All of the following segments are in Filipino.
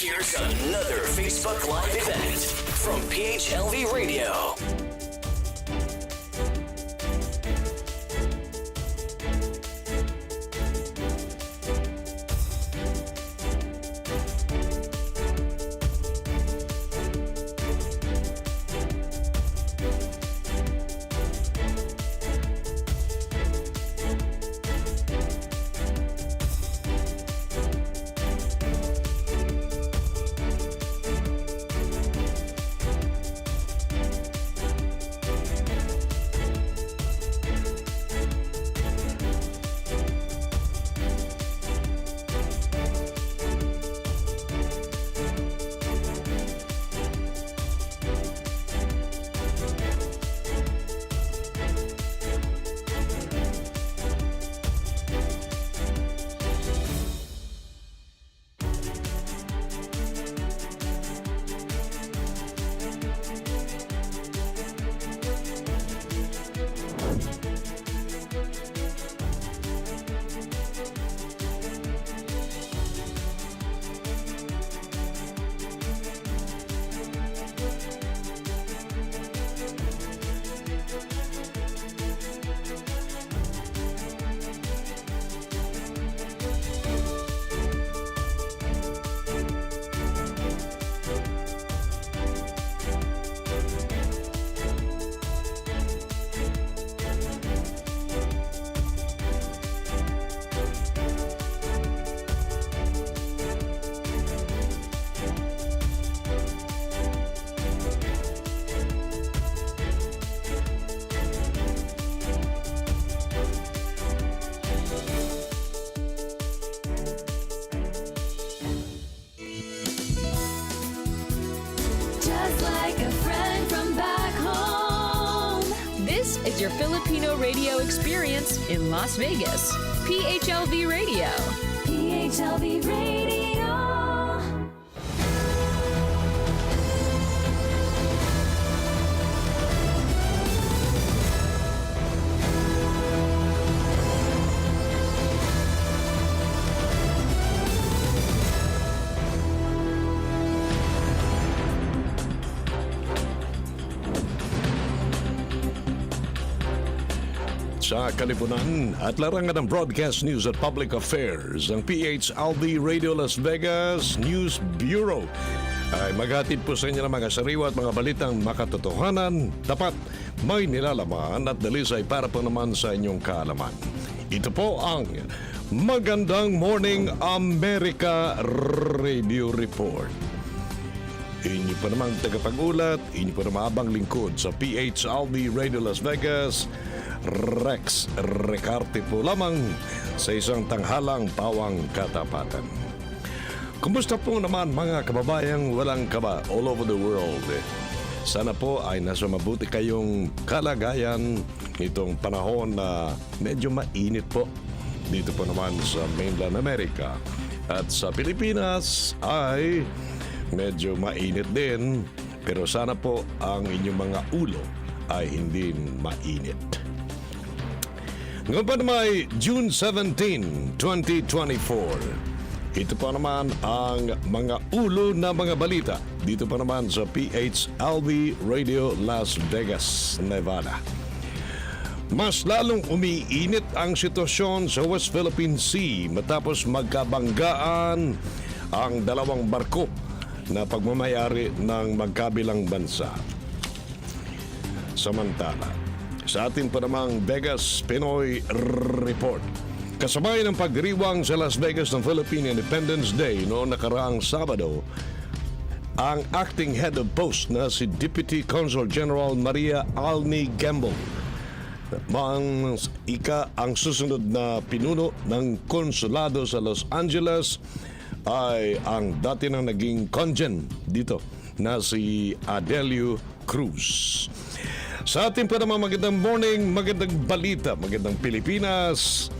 Here's another Facebook Live event from PHLV Radio. Is your Filipino radio experience in Las Vegas. PHLV Radio. PHLV Radio. Sa kalipunan at larangan ng Broadcast News at Public Affairs ng PHLV Radio Las Vegas News Bureau ay maghatid po sa inyo ng mga sariwa at mga balitang makatotohanan, tapat, may nilalaman at dalisay para po naman sa inyong kaalaman. Ito po ang Magandang Morning America Radio Report. Inyo pa namang tagapag-ulat, inyo pa namang abang lingkod sa PHLV Radio Las Vegas, Rex Recarte po lamang sa isang tanghalang pawang katapatan. Kumusta po naman mga kababayang walang kaba all over the world? Sana po ay nasa mabuti kayong kalagayan nitong panahon na medyo mainit po dito po naman sa mainland America. At sa Pilipinas ay medyo mainit din, pero sana po ang inyong mga ulo ay hindi mainit. Ngayon pa naman June 17, 2024. Ito pa naman ang mga ulo na mga balita dito pa naman sa PHLV Radio Las Vegas, Nevada. Mas lalong umiinit ang sitwasyon sa West Philippine Sea matapos magkabanggaan ang dalawang barko na pagmamayari ng magkabilang bansa. Samantala, sa atin pa namang Vegas Pinoy Report, kasabay ng pagdiriwang sa Las Vegas ng Philippine Independence Day noong nakaraang Sabado, ang acting head of post na si Deputy Consul General Maria Alni Gamble ang susunod na pinuno ng konsulado sa Los Angeles ay ang dati nang naging congen dito na si Adelio Cruz. Sa ating pa naman magandang morning, magandang balita, magandang Pilipinas.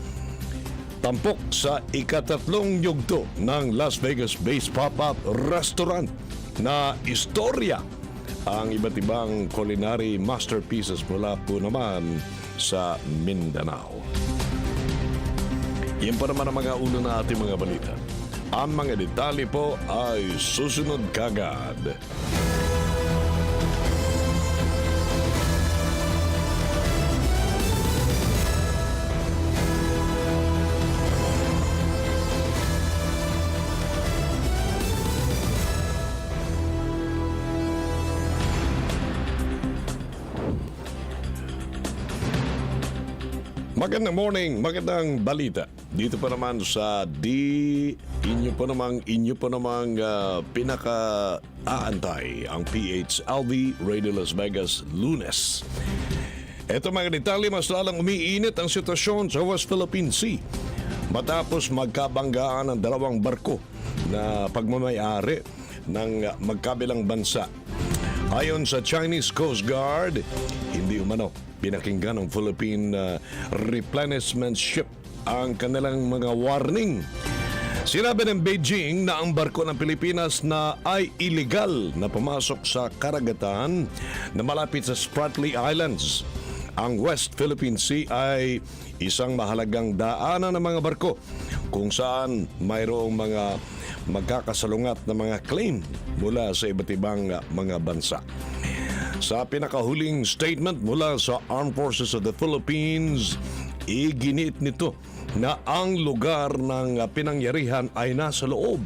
Tampok sa ikatatlong yugto ng Las Vegas-based pop-up restaurant na istorya ang iba't ibang culinary masterpieces mula po naman sa Mindanao. Yan pa naman ang mga ulo na ating mga balita. Ang mga detalye po ay susunod kagad. Magandang morning, magandang balita. Dito pa naman sa inyo po namang pinaka-aantay ang PHLV Radio Las Vegas Lunes. Ito mga detalye, mas lalang umiinit ang sitwasyon sa West Philippine Sea matapos magkabanggaan ng dalawang barko na pagmamayari ng magkabilang bansa. Ayon sa Chinese Coast Guard, hindi umano pinakinggan ng Philippine replenishment ship ang kanilang mga warning. Sinabi ng Beijing na ang barko ng Pilipinas na ay illegal na pumasok sa karagatan na malapit sa Spratly Islands. Ang West Philippine Sea ay isang mahalagang daanan ng mga barko kung saan mayroong mga magkakasalungat na mga claim mula sa iba't ibang mga bansa. Sa pinakahuling statement mula sa Armed Forces of the Philippines, iginit nito na ang lugar ng pinangyarihan ay nasa loob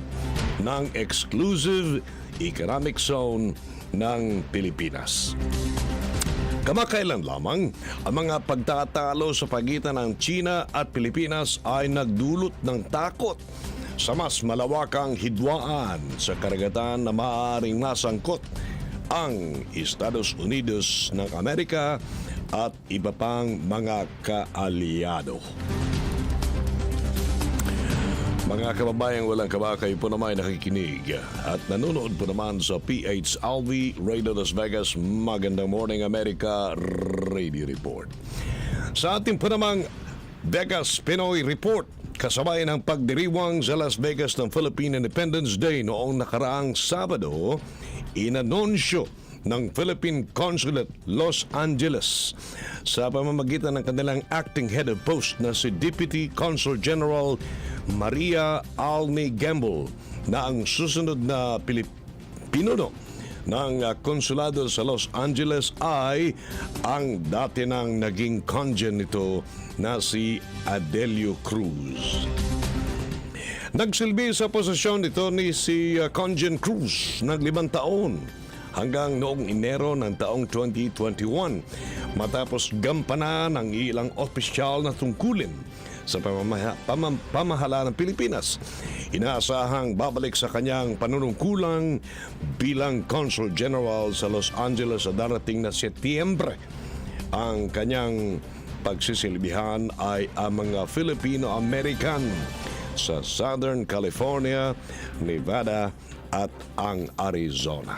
ng exclusive economic zone ng Pilipinas. Kamakailan lamang, ang mga pagtatalo sa pagitan ng China at Pilipinas ay nagdulot ng takot sa mas malawakang hidwaan sa karagatan na maaaring masangkot ang Estados Unidos ng Amerika at iba pang mga kaalyado. Mga kababayang walang kabakay po naman nakikinig at nanonood po naman sa PHLV Radio Las Vegas Magandang Morning America Radio Report. Sa ating po namang Vegas Pinoy Report, kasabay ng pagdiriwang sa Las Vegas ng Philippine Independence Day noong nakaraang Sabado, inanunsyo ng Philippine Consulate Los Angeles sa pamamagitan ng kanilang acting head of post na si Deputy Consul General Maria Alni Gamble na ang susunod na pinuno ng konsulado sa Los Angeles ay ang dati nang naging congen nito na si Adelio Cruz. Nagsilbi sa posisyon nito ni si Congen Cruz ng 5 taon hanggang noong Enero ng taong 2021 matapos gampanan ng ilang opisyal na tungkulin sa pamahalaan ng Pilipinas. Inaasahang babalik sa kanyang panunungkulang bilang Consul General sa Los Angeles sa darating na Setyembre. Ang kanyang pagsisilbihan ay ang mga Filipino-American sa Southern California, Nevada at ang Arizona.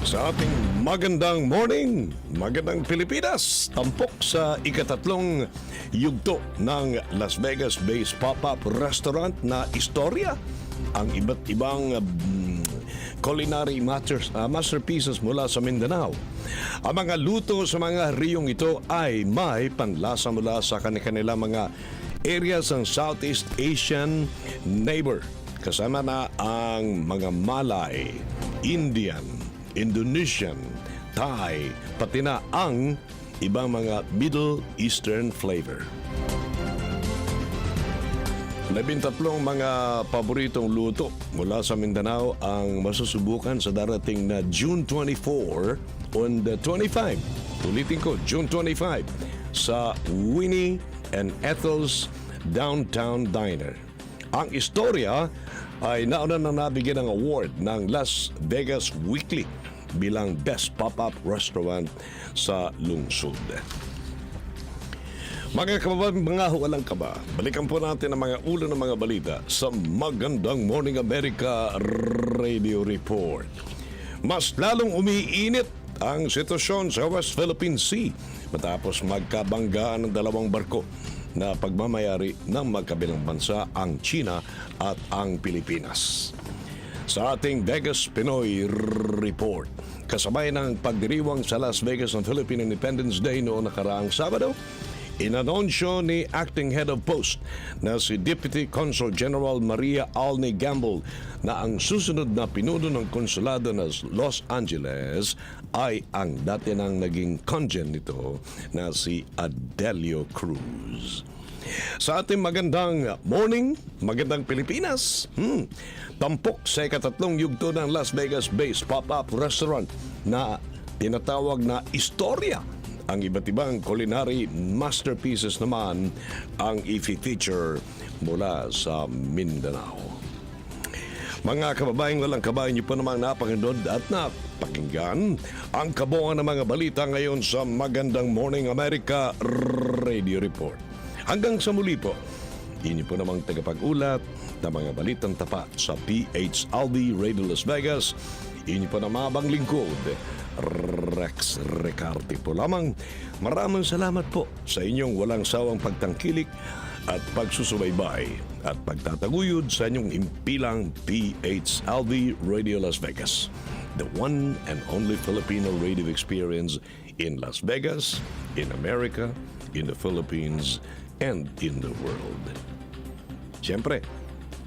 Sa ating magandang morning, magandang Pilipinas, tampok sa ikatatlong yugto ng Las Vegas-based pop-up restaurant na istorya ang iba't ibang culinary masterpieces mula sa Mindanao. Ang mga luto sa mga riyong ito ay may panlasa mula sa kanilang mga areas ng Southeast Asian neighbor. Kasama na ang mga Malay, Indian, Indonesian, Thai, pati na ang ibang mga Middle Eastern flavor. 13 mga paboritong luto mula sa Mindanao ang masusubukan sa darating na June 24 and 25. Ulitin ko, June 25 sa Winnie and Ethel's Downtown Diner. Ang istorya ay nauna na nabigyan ng award ng Las Vegas Weekly bilang Best Pop-Up Restaurant sa lungsod. Mga kababayan, mga walang kaba, balikan po natin ang mga ulo ng mga balita sa Magandang Morning America Radio Report. Mas lalong umiinit ang sitwasyon sa West Philippine Sea matapos magkabanggaan ng dalawang barko na pagmamayari ng magkabilang bansa, ang China at ang Pilipinas. Sa ating Vegas Pinoy Report, kasabay ng pagdiriwang sa Las Vegas ng Philippine Independence Day noong nakaraang Sabado, Inanunsyo ni Acting Head of Post na si Deputy Consul General Maria Alni Gamble na ang susunod na pinuno ng konsulado ng Los Angeles ay ang dati nang naging congen nito na si Adelio Cruz. Sa ating magandang morning, magandang Pilipinas, tampok sa ikatatlong yugto ng Las Vegas-based pop-up restaurant na tinatawag na Istorya. Ang iba't ibang culinary masterpieces naman ang i-feature mula sa Mindanao. Mga kababayang walang kabayan, niyo po namang napakinggan at napakinggan ang kabuuan ng mga balita ngayon sa Magandang Morning America Radio Report. Hanggang sa muli po, inyo po namang tagapag-ulat ng mga balitang tapat sa PHLV Radio Las Vegas. Inyo po na mabang lingkod, Rex Recarte po lamang. Maraming salamat po sa inyong walang sawang pagtangkilik at pagsusubaybay at pagtataguyod sa inyong impilang PHLV Radio Las Vegas, the one and only Filipino radio experience in Las Vegas, in America, in the Philippines, and in the world. Siyempre,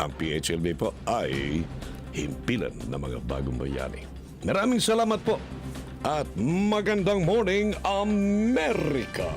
ang PHLV po ay himpilan ng mga bagong bayani. Maraming salamat po at magandang morning, America!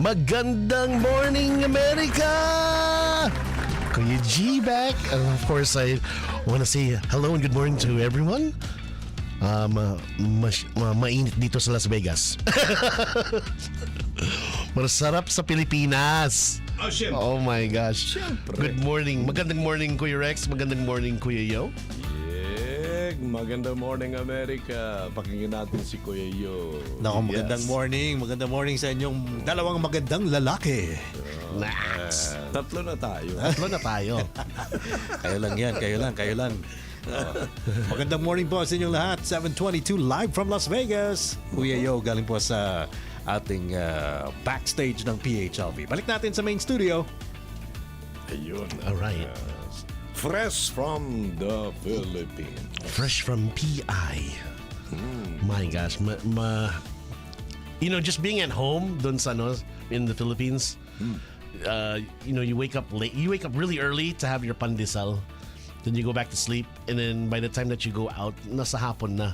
Magandang morning, America! Kuya G back. And of course, I want to say hello and good morning to everyone. Mainit dito sa Las Vegas. Masarap sa Pilipinas. Oh my gosh. Siyempre. Good morning. Magandang morning, Kuya Rex. Magandang morning, Kuya Yo. Magandang morning, America. Pakinggan natin si Kuya Yo. Nako, magandang morning. Magandang morning sa inyong dalawang magandang lalaki. Nice. Tatlo na tayo. Tatlo na tayo. Kayo lang yan, kayo lang. Magandang morning po sa inyong lahat. 7:22 live from Las Vegas. Kuya Yo, galing po sa ating backstage ng PHLV. Balik natin sa main studio. Ayun. Alright. Fresh from the Philippines. Fresh from PI. My gosh. Just being at home dun sa, in the Philippines, you wake up late. You wake up really early to have your pandesal. Then you go back to sleep. And then by the time that you go out, nasa hapon na.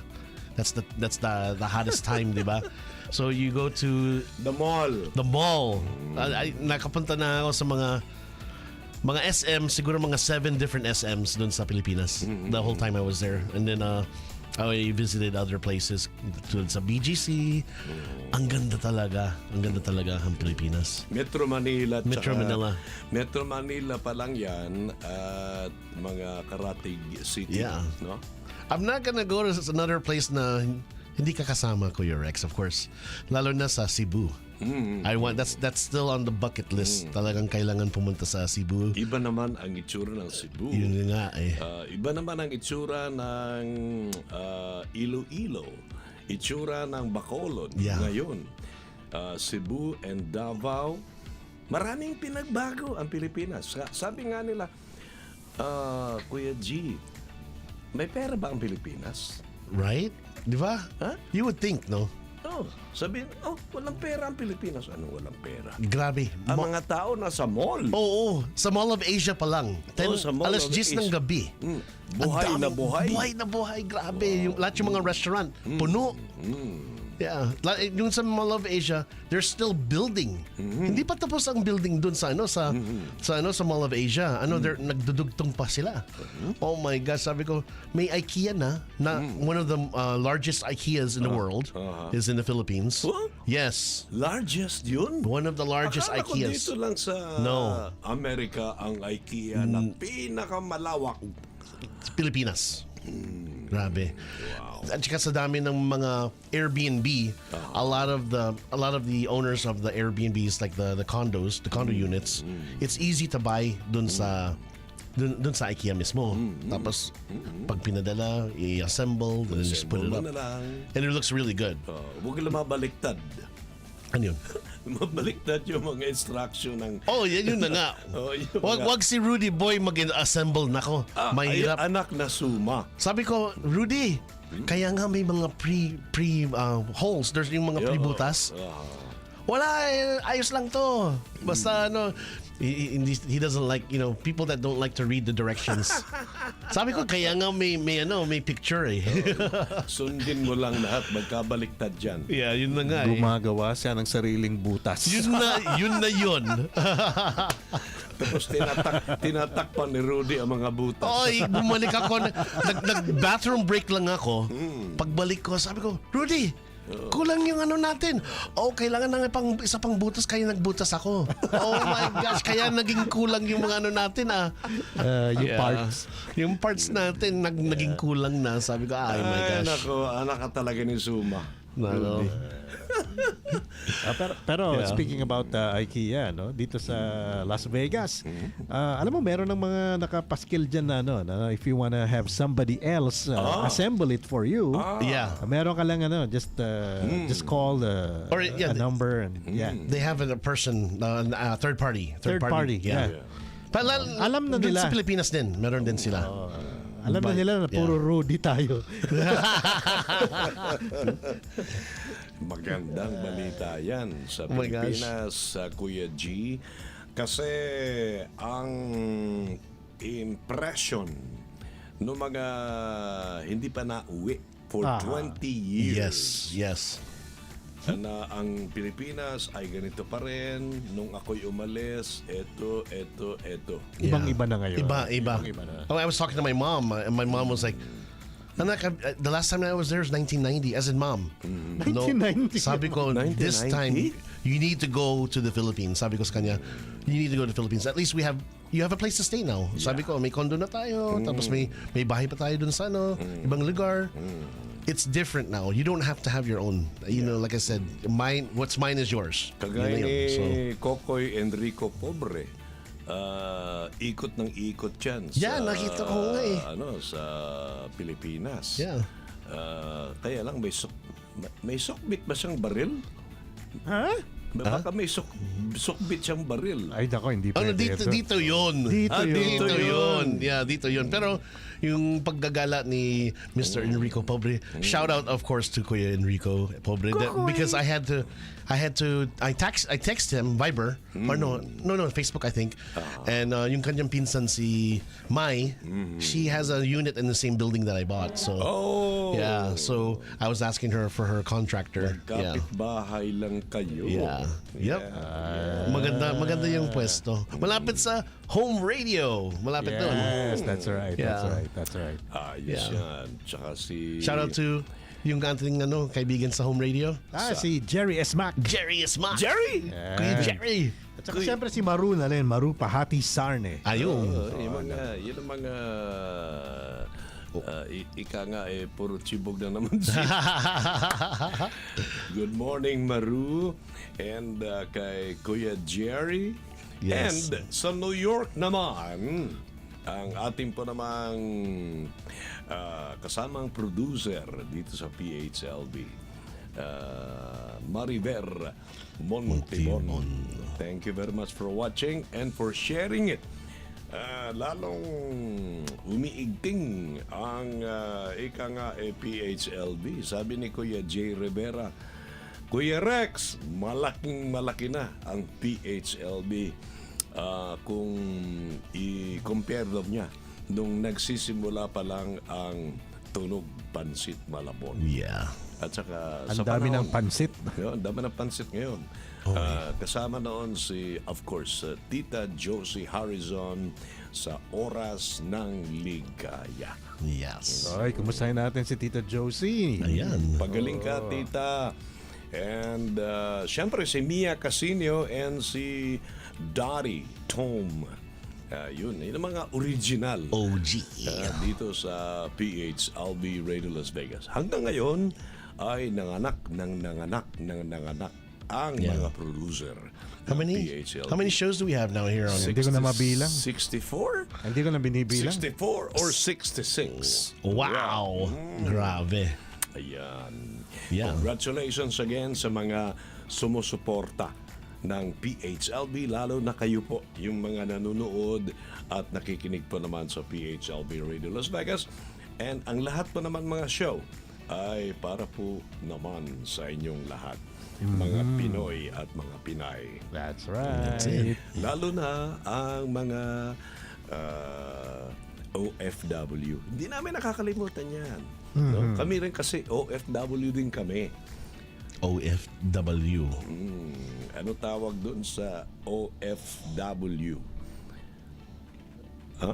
That's the hottest time, di ba? So you go to The mall. the mall. Nakapunta na ako sa mga SM, siguro mga 7 different SMs dun sa Pilipinas. The whole time I was there. And then I visited other places tulad sa BGC. Ang ganda talaga ang Pilipinas. Metro Manila. Metro tsaka- Manila. Metro Manila pa lang yan at mga karatig city. Yeah. No? I'm not gonna go to another place na hindi ka kasama, Kuya Rex, of course. Lalo na sa Cebu. That's still on the bucket list. Talagang kailangan pumunta sa Cebu. Iba naman ang itsura ng Cebu. Yun nga eh. Iba naman ang itsura ng Iloilo. Itsura ng Bacolod Yeah. ngayon. Cebu and Davao. Maraming pinagbago ang Pilipinas. Sabi nga nila, Kuya G, may pera ba ang Pilipinas? Right? Di ba? Huh? You would think, no? Sabihin, walang pera ang Pilipinas. Ano walang pera? Grabe. Ang mga tao nasa mall. Oo, sa Mall of Asia pa lang. Sa Mall alas of 10 ng Asia. gabi. Buhay Ang na dami- buhay. Buhay na buhay, grabe. Lahat yung mga restaurant, puno. Yeah. Yung sa Mall of Asia, they're still building. Hindi pa tapos ang building dun sa sa Mall of Asia. They're nagdudugtong pa sila. Oh my gosh, sabi ko, may IKEA na one of the largest IKEAs in the world is in the Philippines. What? Yes. Largest yun? One of the largest Akala ko IKEAs. dito lang sa No. Amerika ang IKEA na pinakamalawak. Pilipinas. Grabe. At saka sa dami ng mga Airbnb, a lot of the owners of the Airbnbs, like the condos, the condo units, it's easy to buy dun sa IKEA mismo. Tapos pag pinadala, i-assemble, then just put it up. Na lang. And it looks really good. Huwag lang mabaliktad. Ano yun? Mabaliktad yung mga instruction ng... Oh, yun na nga. Wag si Rudy Boy mag-assemble. Nako, mahirap. Anak na suma. Sabi ko, Rudy, kaya nga may mga pre holes. There's yung mga pre-butas. Wala, ayos lang to. Basta he doesn't like, people that don't like to read the directions. Sabi ko, kaya nga may picture eh. Sundin mo lang lahat, magkabaliktad dyan. Yeah, yun na nga eh. Gumagawa siya ng sariling butas. Yun na yun. Tapos tinatakpan ni Rudy ang mga butas. Oy, bumalik ako. Nag-bathroom break lang ako. Pagbalik ko, sabi ko, Rudy, kulang yung natin. Oh, kailangan na isa pang butas, kaya nagbutas ako. Oh my gosh, kaya naging kulang yung mga natin Yung parts. Yung parts natin naging kulang na. Sabi ko, ay my gosh. Nako, anak ka talaga ni Suma. Nako. Pero speaking about IKEA, dito sa Las Vegas, alam mo, meron ng mga nakapaskil dyan na if you wanna have somebody else assemble it for you, Yeah. meron ka lang just call Or, a yeah, number and They have a person, third party. Third party, yeah. Alam na nila. Sa Pilipinas din, meron din sila. Alam na nila na puro Rudy tayo. Magandang balita yan sa Oh my gosh. Pilipinas, sa Kuya G. Kasi ang impression ng mga hindi pa nauwi for 20 years. Yes. Na ang Pilipinas ay ganito pa rin. Nung ako'y umalis, eto. Ibang-iba na ngayon. Iba. na. Oh, I was talking to my mom, and my mom was like, Anak, the last time I was there was 1990, as in mom. 1990? Sabi ko, this 1990? time, you need to go to the Philippines. Sabi ko sa kanya, you need to go to the Philippines. At least you have a place to stay now. Sabi ko, may condo na tayo, tapos may bahay pa tayo dun sa ibang lugar. It's different now. You don't have to have your own. Like I said, what's mine is yours. Kagaya Yun na yun. So, ni Kokoy Enrico Pobre. Ikot ng ikot yan Yeah, nakita ko nga eh. sa Pilipinas. Yeah. Kaya lang may sukbit ba siyang baril? Ha? Baka may sukbit siyang baril. Ay, dako, hindi pwede. dito yun. Dito yun. Yeah, dito yun. Pero yung paggagala ni Mr. Enrico Pobre, shout out of course to Kuya Enrico Pobre because I text him Viber or no Facebook I think. And yung kanyang pinsan si Mai, she has a unit in the same building that I bought. So yeah, so I was asking her for her contractor. Yeah. Kapit-bahay lang kayo. Yeah. Yep. Maganda yung pwesto. Malapit sa home radio. Malapit doon. Yes, that's right. Yeah. That's right. Ayos Yeah. yan. Tsaka si... Shout out to yung ating kaibigan sa home radio. Si Jerry Esmac. Jerry Isma. Jerry! Kuya Jerry. At saka siyempre si Maru na rin. Maru Pahati Sarne. Ayun. Yun ang mga... ika nga puro chibog na naman siya. Good morning, Maru. And kay Kuya Jerry. Yes. And sa New York naman, ang ating po namang kasamang producer dito sa PHLV, Mariver Montimon. Thank you very much for watching and for sharing it. Lalong umiigting ang ika nga PHLV. Sabi ni Kuya J. Rivera, Kuya Rex, malaki na ang PHLV kung i-compare niya nung nagsisimula pa lang ang Tunog Pansit Malabon. Yeah. At saka Ang sa dami ng panahon, pansit. Ang dami ng pansit ngayon. Kasama noon si, of course, Tita Josie Harrison sa Oras ng Ligaya. Yes. Ay, kumustahin natin si Tita Josie. Ayan. Pagaling ka, Tita. And syempre si Mia Casinio and si Dottie Tom. Yun ang mga original OG. dito sa PHLV Radio Las Vegas. Hanggang ngayon ay nanganak ang mga producer How ng many PHLV. how many shows do we have now here on Hindi ko na mabilang. 64? Hindi ko na binibilang. 64 or 66? Wow. Grabe. Ayan. Yeah. Congratulations again sa mga sumusuporta ng PHLV, lalo na kayo po, yung mga nanonood at nakikinig po naman sa PHLV Radio Las Vegas. And ang lahat po naman mga show ay para po naman sa inyong lahat. Mga Pinoy at mga Pinay. That's right. it. Lalo na ang mga OFW. Hindi namin nakakalimutan yan. No? Kami rin kasi OFW din kami. OFW. Ano tawag doon sa OFW? Huh?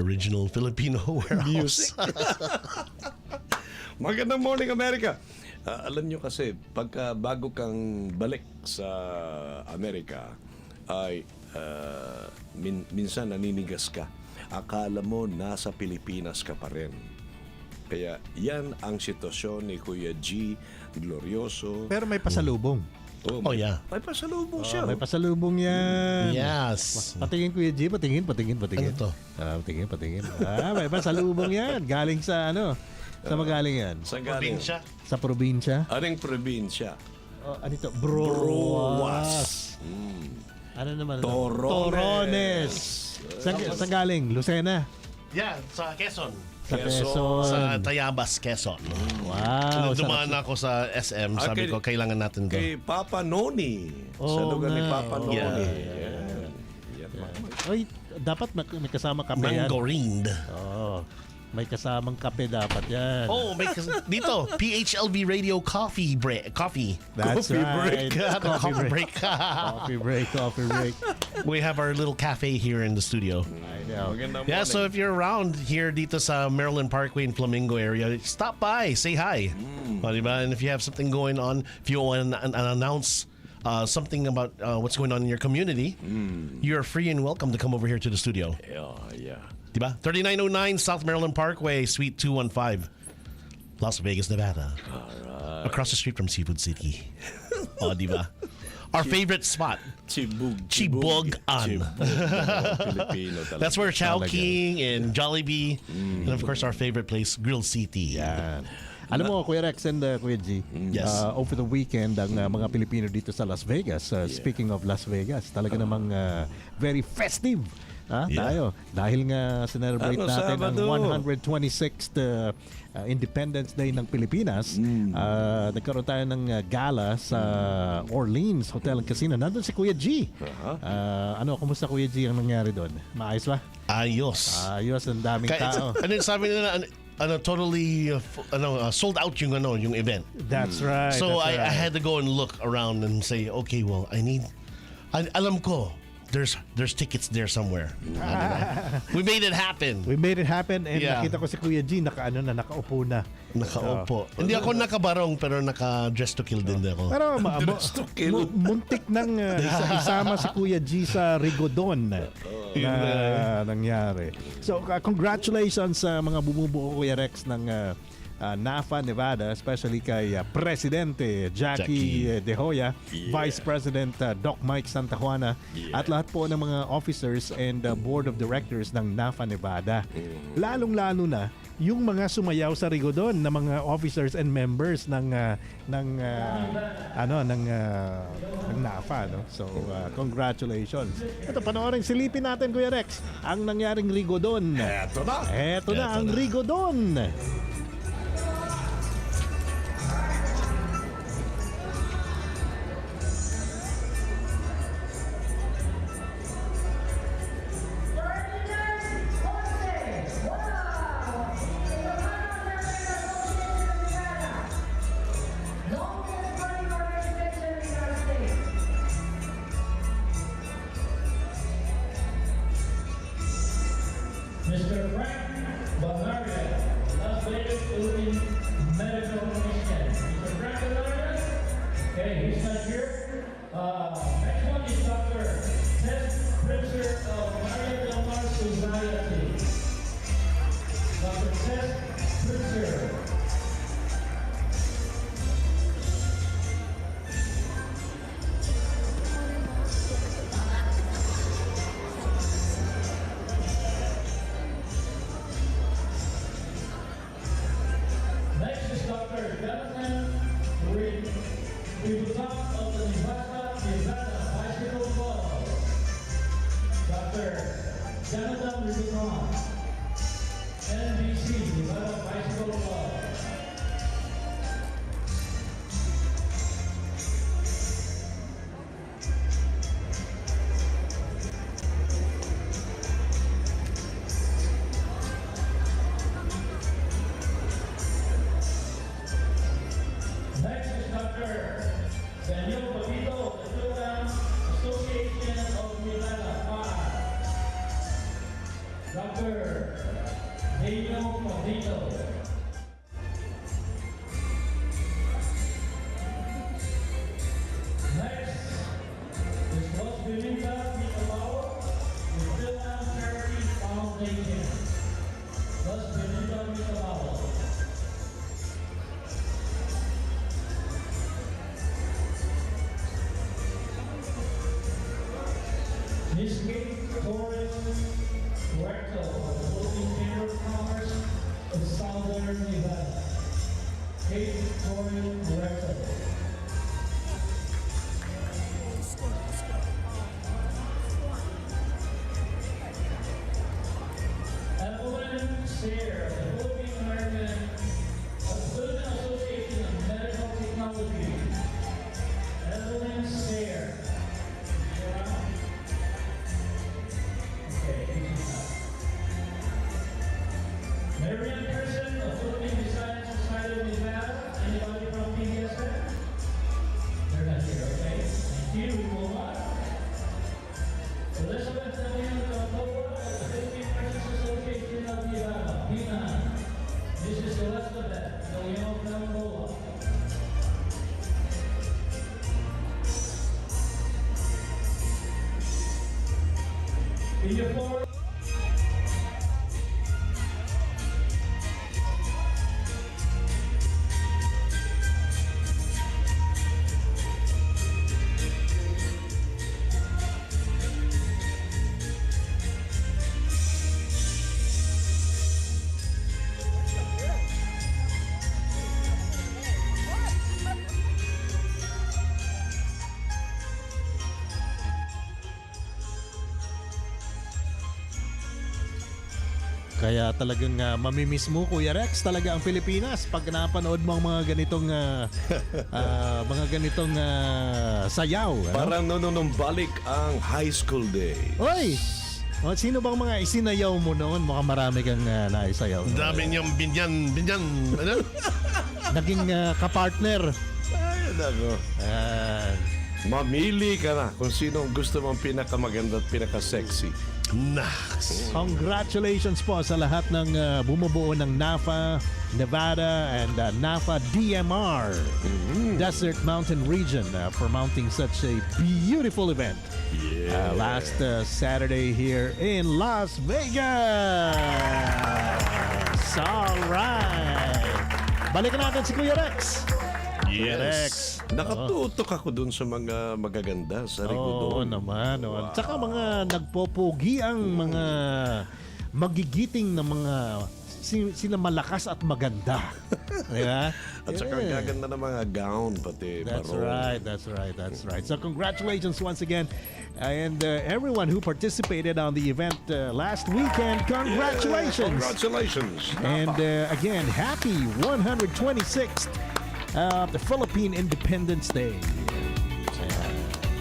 Original Filipino Warehouse. Magandang morning, America! Alam nyo kasi, pagka bago kang balik sa Amerika, ay minsan naninigas ka. Akala mo nasa Pilipinas ka pa rin. Kaya yan ang sitwasyon ni Kuya G. Glorioso. Pero may pasalubong. Oh, yeah. May pasalubong siya. May pasalubong yan. Yes. Patingin Kuya G, patingin. Ano to? Patingin. May pasalubong yan. Galing sa ano? Sa magaling yan? Saan galing? Probinsya. Sa probinsya? Anong probinsya? Ano ito? Browas. Ano naman? Torones. Saan galing? Lucena? Yeah, sa Quezon. Sa Quezon. Quezon. Sa Tayabas, Quezon. Wow. Nung dumaan ako sa SM, sabi ko, kailangan natin to. Kay Papa Noni. Sa Oo lugar ni nga. Papa Noni. Yeah. Yan. Ay, dapat may kasama kape yan. Mango-rind. Oo. May kasamang kape dapat yan. Oh, dito, PHLV Radio Coffee Break. Coffee. That's coffee right. Coffee break. Coffee break. We have our little cafe here in the studio. I know. Magandang Yeah, so morning. if you're around here dito sa Maryland Parkway in Flamingo area, stop by, say hi. Diba? And if you have something going on, if you want to announce something about what's going on in your community, you're free and welcome to come over here to the studio. Yeah. Diba? 3909 South Maryland Parkway, Suite 215, Las Vegas, Nevada. Across the street from Seafood City. Oh, diba? Our favorite spot. Chibug. Chibugan. Pilipino talaga. That's where Talaga. Chowking and Jollibee, and of course our favorite place, Grill City. Yan. Alam mo, Kuya Rex and Kuya G, Yes. over the weekend, ang mga Pilipino dito sa Las Vegas, speaking of Las Vegas, talaga namang very festive. Tayo. Dahil nga celebrate Ano, natin ang Sabado? 126th Independence Day ng Pilipinas. Nagkaroon tayo ng gala sa Orleans Hotel and Casino. Nandun si Kuya G. Kumusta Kuya G ang nangyari doon? Maayos ba? Ayos. Ayos, ang daming tao. Ano yung sabi nila, totally sold out yung event. That's right. So that's I right. had to go and look around and say, okay, well, alam ko, there's tickets there somewhere. We made it happen. We made it happen and Yeah. nakita ko si Kuya G nakaupo na. Nakaupo. Hindi ako nakabarong pero naka-dress to kill din ako. Pero muntik nang isama si Kuya G sa Rigodon na nangyari. So congratulations sa mga bumubuo Kuya Rex ng NAFA Nevada, especially kay Presidente Jackie De Hoya, Vice President Doc Mike Santa Juana, at lahat po ng mga officers and Board of Directors ng NAFA Nevada. Lalong-lalo na yung mga sumayaw sa Rigodon na mga officers and members ng NAFA, no? So congratulations. Ito, panoorin, silipin natin Kuya Rex ang nangyaring Rigodon. Eto na ang Rigodon. Mr. Frank Banaria, Las Vegas Philippine Medical Commission. Mr. Frank Banaria, okay, he's not here. Next one is Dr. Ted Pritzer of Maria Del Mar Society. Dr. Ted Pritzer. Next is Dr. Jonathan Reed. We will talk of the Nevada Bicycle Club. Dr. Jonathan Rubicon, NBC, Nevada Bicycle Club. Next is Dr. Daniel Papito of the Fil-Am Association of Nevada. Dr. Daniel Papito. Next is Los Benita Mitabao, the Fil-Am Charity Foundation. Los Benita Mitabao. Ms. Kate Torres Recto of the Philippine Chamber of Commerce of Southern Nevada. Kate Torres Recto. Evelyn Sayre of the Philippine Association of Medical Technology. Evelyn Sayre. Marian Person of Philippine Design Society of Nevada. Anybody from PDSN? They're not here, okay? Thank you. We move on. Elizabeth Daniel Gamboa of the Philippine Nurses Association of Nevada. Pina. Mrs. Elizabeth Daniel Gamboa. In your floor. Kaya talagang mamimiss mo, Kuya Rex, talaga ang Pilipinas pag napanood mo ang mga ganitong sayaw. Ano? Parang nung balik ang high school day. Oy! Sino bang mga isinayaw mo noon? Mukhang marami kang naisayaw. Dami niyang binyan, ano? Naging kapartner. Ay, nako. Mamili ka na kung sino ang gusto mong pinakamaganda at pinaka-sexy. Naks. Congratulations po sa lahat ng bumubuo ng NAFA, Nevada, and NAFA DMR, Desert Mountain Region, for mounting such a beautiful event last Saturday here in Las Vegas. All right. Balikan natin si Kuya Rex. Yes. Nakatutok ako dun sa mga magaganda sa Oo Rigodon. naman. Wow. Tsaka mga nagpopogi ang mga magigiting na mga sila malakas at maganda. Diba? At saka ang gaganda ng mga gown pati That's barong. right. So congratulations once again. And everyone who participated on the event last weekend, congratulations. Congratulations. And again, happy 126th the Philippine Independence Day.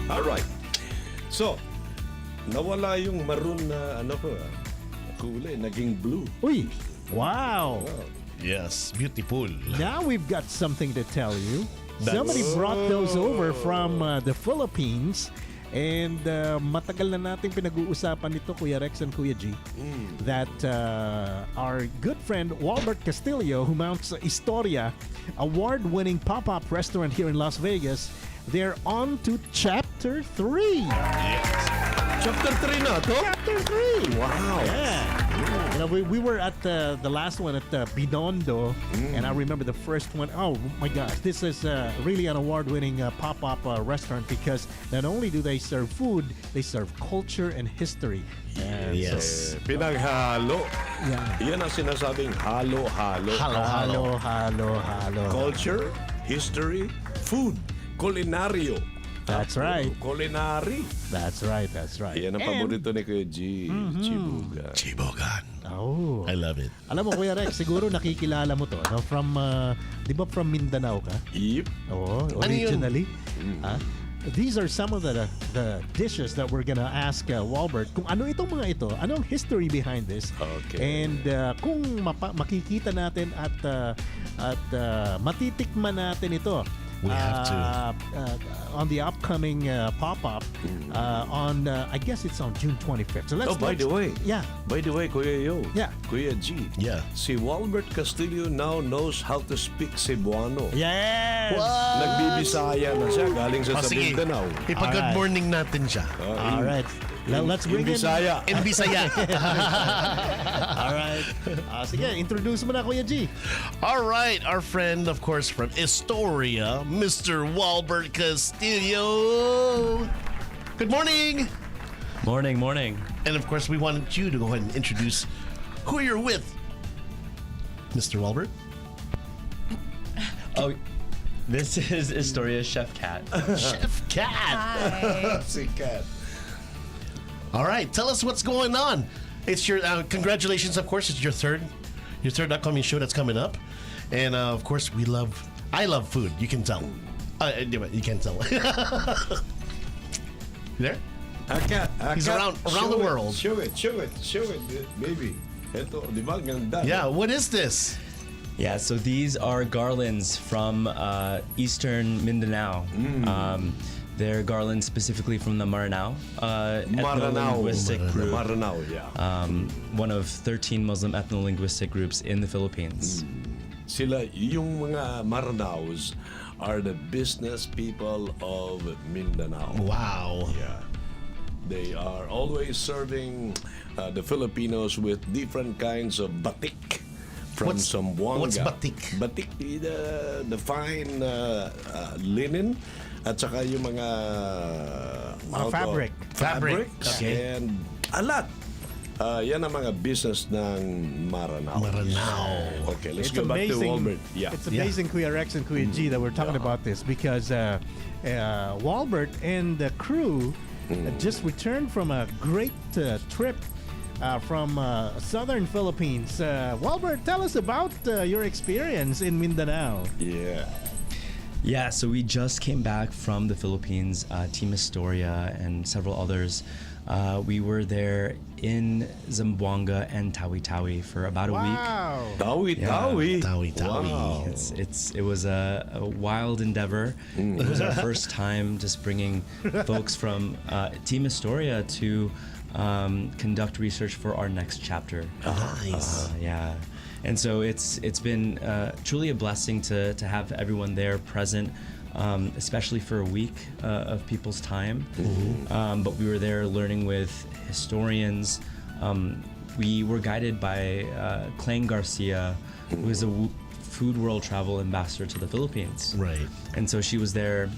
All right. So, nawala yung maroon na kulay, naging blue. Uy, wow. Yes, beautiful. Now we've got something to tell you. Somebody brought those over from the Philippines, And matagal na nating pinag-uusapan nito, Kuya Rex and Kuya G, that our good friend Walbert Castillo, who mounts Historia, award-winning pop-up restaurant here in Las Vegas, they're on to Chapter 3. Chapter 3 na to? Chapter 3! Wow. Yeah. You know, we were at the last one at Binondo, and I remember the first one. Oh my gosh, this is really an award-winning pop-up restaurant because not only do they serve food, they serve culture and history. And Yes. Pinaghalo. Yeah. Yan ang sinasabing halo-halo. Halo. Culture, history, food, kulinaryo. That's right. Culinary. That's right. Yan ang paborito ni Kuya G. Chibuga. Chibogan. Oh. I love it. Alam mo, Kuya Rex, siguro nakikilala mo to, no? From, di ba from Mindanao ka? Yep. Oo, Ano yun? originally. These are some of the dishes that we're gonna ask Walbert kung ano itong mga ito, anong history behind this. Okay. And kung makikita natin at matitikman natin ito. We have to. On the upcoming pop-up on, I guess it's on June 25th. So let's. By the way. Yeah. By the way, Kuya Yo. Yeah. Kuya G. Yeah. Si Walbert Castillo now knows how to speak Cebuano. Yes. Nagbibisaya na siya galing sa Sige. Mindanao. Ipa-good morning natin siya. All right. Let's bring in. Bisaya. In Bisaya. All right. Sige, introduce mo na, Kuya G. All right, our friend, of course, from Historia, Mr. Walbert Castillo. Good morning. Morning. And of course, we wanted you to go ahead and introduce who you're with. Mr. Walbert? Oh, this is Historia's Chef Cat. Chef Cat. Si Kat. All right, tell us what's going on. It's your congratulations, of course. It's your third upcoming show that's coming up, and of course, I love food. You can tell. You can't tell. You there? He's around the world. Show it, baby. Ito, di ba? Ganda. Yeah. What is this? Yeah, so these are garlands from Eastern Mindanao. They're garlands specifically from the Maranao ethno-linguistic group. Maranao, yeah. One of 13 Muslim ethno-linguistic groups in the Philippines. Sila, yung mga Maranaos are the business people of Mindanao. Wow. Yeah. They are always serving the Filipinos with different kinds of batik from Zamboanga. What's batik? Batik, the fine linen at saka yung mga Fabric. fabrics Okay. and a lot. Yan ang mga business ng Maranao. Okay, let's It's go back to amazing. Walbert. Yeah. It's amazing, Kuya Rex and Kuya G, that we're talking about this because Walbert and the crew just returned from a great trip from southern Philippines. Walbert, tell us about your experience in Mindanao. Yeah. Yeah, so we just came back from the Philippines, Team Historia and several others. We were there in Zamboanga and Tawi-Tawi for about a week. Tawi-tawi. Tawi-tawi. Wow. It was a wild endeavor. It was our first time just bringing folks from Team Historia to conduct research for our next chapter. Nice. Yeah, and so it's been truly a blessing to have everyone there present, especially for a week of people's time. But we were there learning with historians. We were guided by Clang Garcia, who is a Food World Travel Ambassador to the Philippines. Right. And so she was there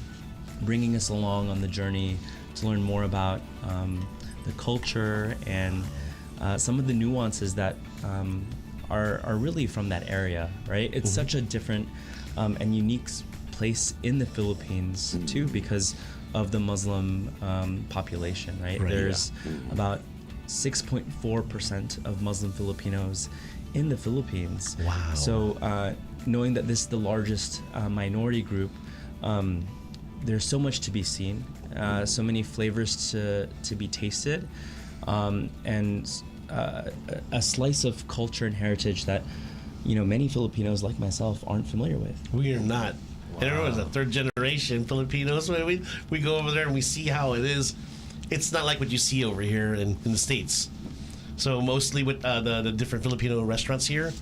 bringing us along on the journey to learn more about the culture and some of the nuances that are really from that area, right? It's such a different and unique place in the Philippines too because of the Muslim population, right? There's about 6.4% of Muslim Filipinos in the Philippines. Wow. So knowing that this is the largest minority group, there's so much to be seen, so many flavors to be tasted, and a slice of culture and heritage that many Filipinos like myself aren't familiar with. We are not. And everyone's a third generation Filipino. So we go over there and we see how it is. It's not like what you see over here in the States. So mostly with the different Filipino restaurants here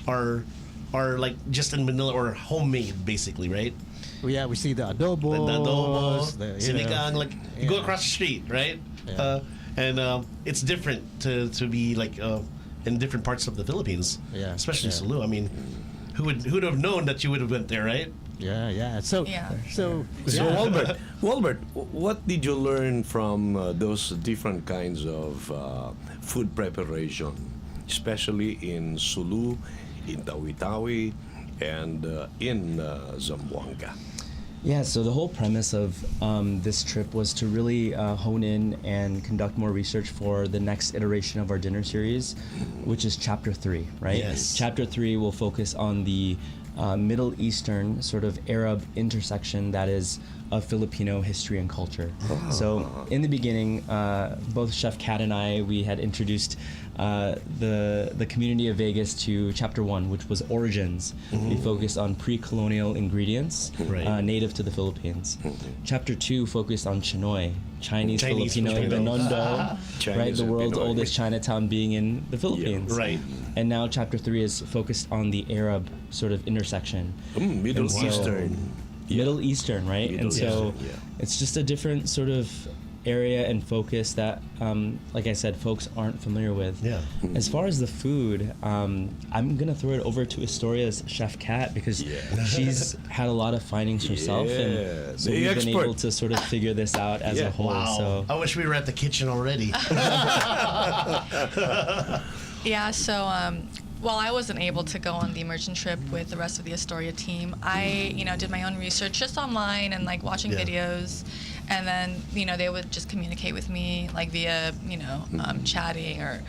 are like just in Manila or homemade, basically, right? Well, yeah, we see the adobos, The adobo, you know. sinigang, like you go across the street, right? Yeah. And it's different to be like in different parts of the Philippines, especially Sulu. I mean, who'd have known that you would have went there, right? Yeah. So Yeah. So Walbert, what did you learn from those different kinds of food preparation, especially in Sulu, in Tawi-Tawi, and in Zamboanga? Yeah, so the whole premise of this trip was to really hone in and conduct more research for the next iteration of our dinner series, which is Chapter 3, right? Yes. Chapter 3 will focus on the Middle Eastern sort of Arab intersection that is of Filipino history and culture. So in the beginning, both Chef Kat and I, we had introduced the community of Vegas to Chapter 1, which was Origins. We focused on pre-colonial ingredients native to the Philippines. Chapter 2 focused on Chinoy, Chinese Filipino Binondo, right? The world's oldest Chinatown being in the Philippines. Right. And now Chapter 3 is focused on the Arab sort of intersection. Middle Eastern. Middle Eastern, right? Middle and so Eastern, yeah. it's just a different sort of area and focus that, like I said, folks aren't familiar with. Yeah. As far as the food, I'm gonna throw it over to Astoria's Chef Kat because she's had a lot of findings herself, and so the we've expert. been able to sort of figure this out as a whole. Wow. So I wish we were at the kitchen already. Yeah, so while I wasn't able to go on the immersion trip with the rest of the Astoria team, I, did my own research just online and like watching videos, and then, they would just communicate with me like via, chatting or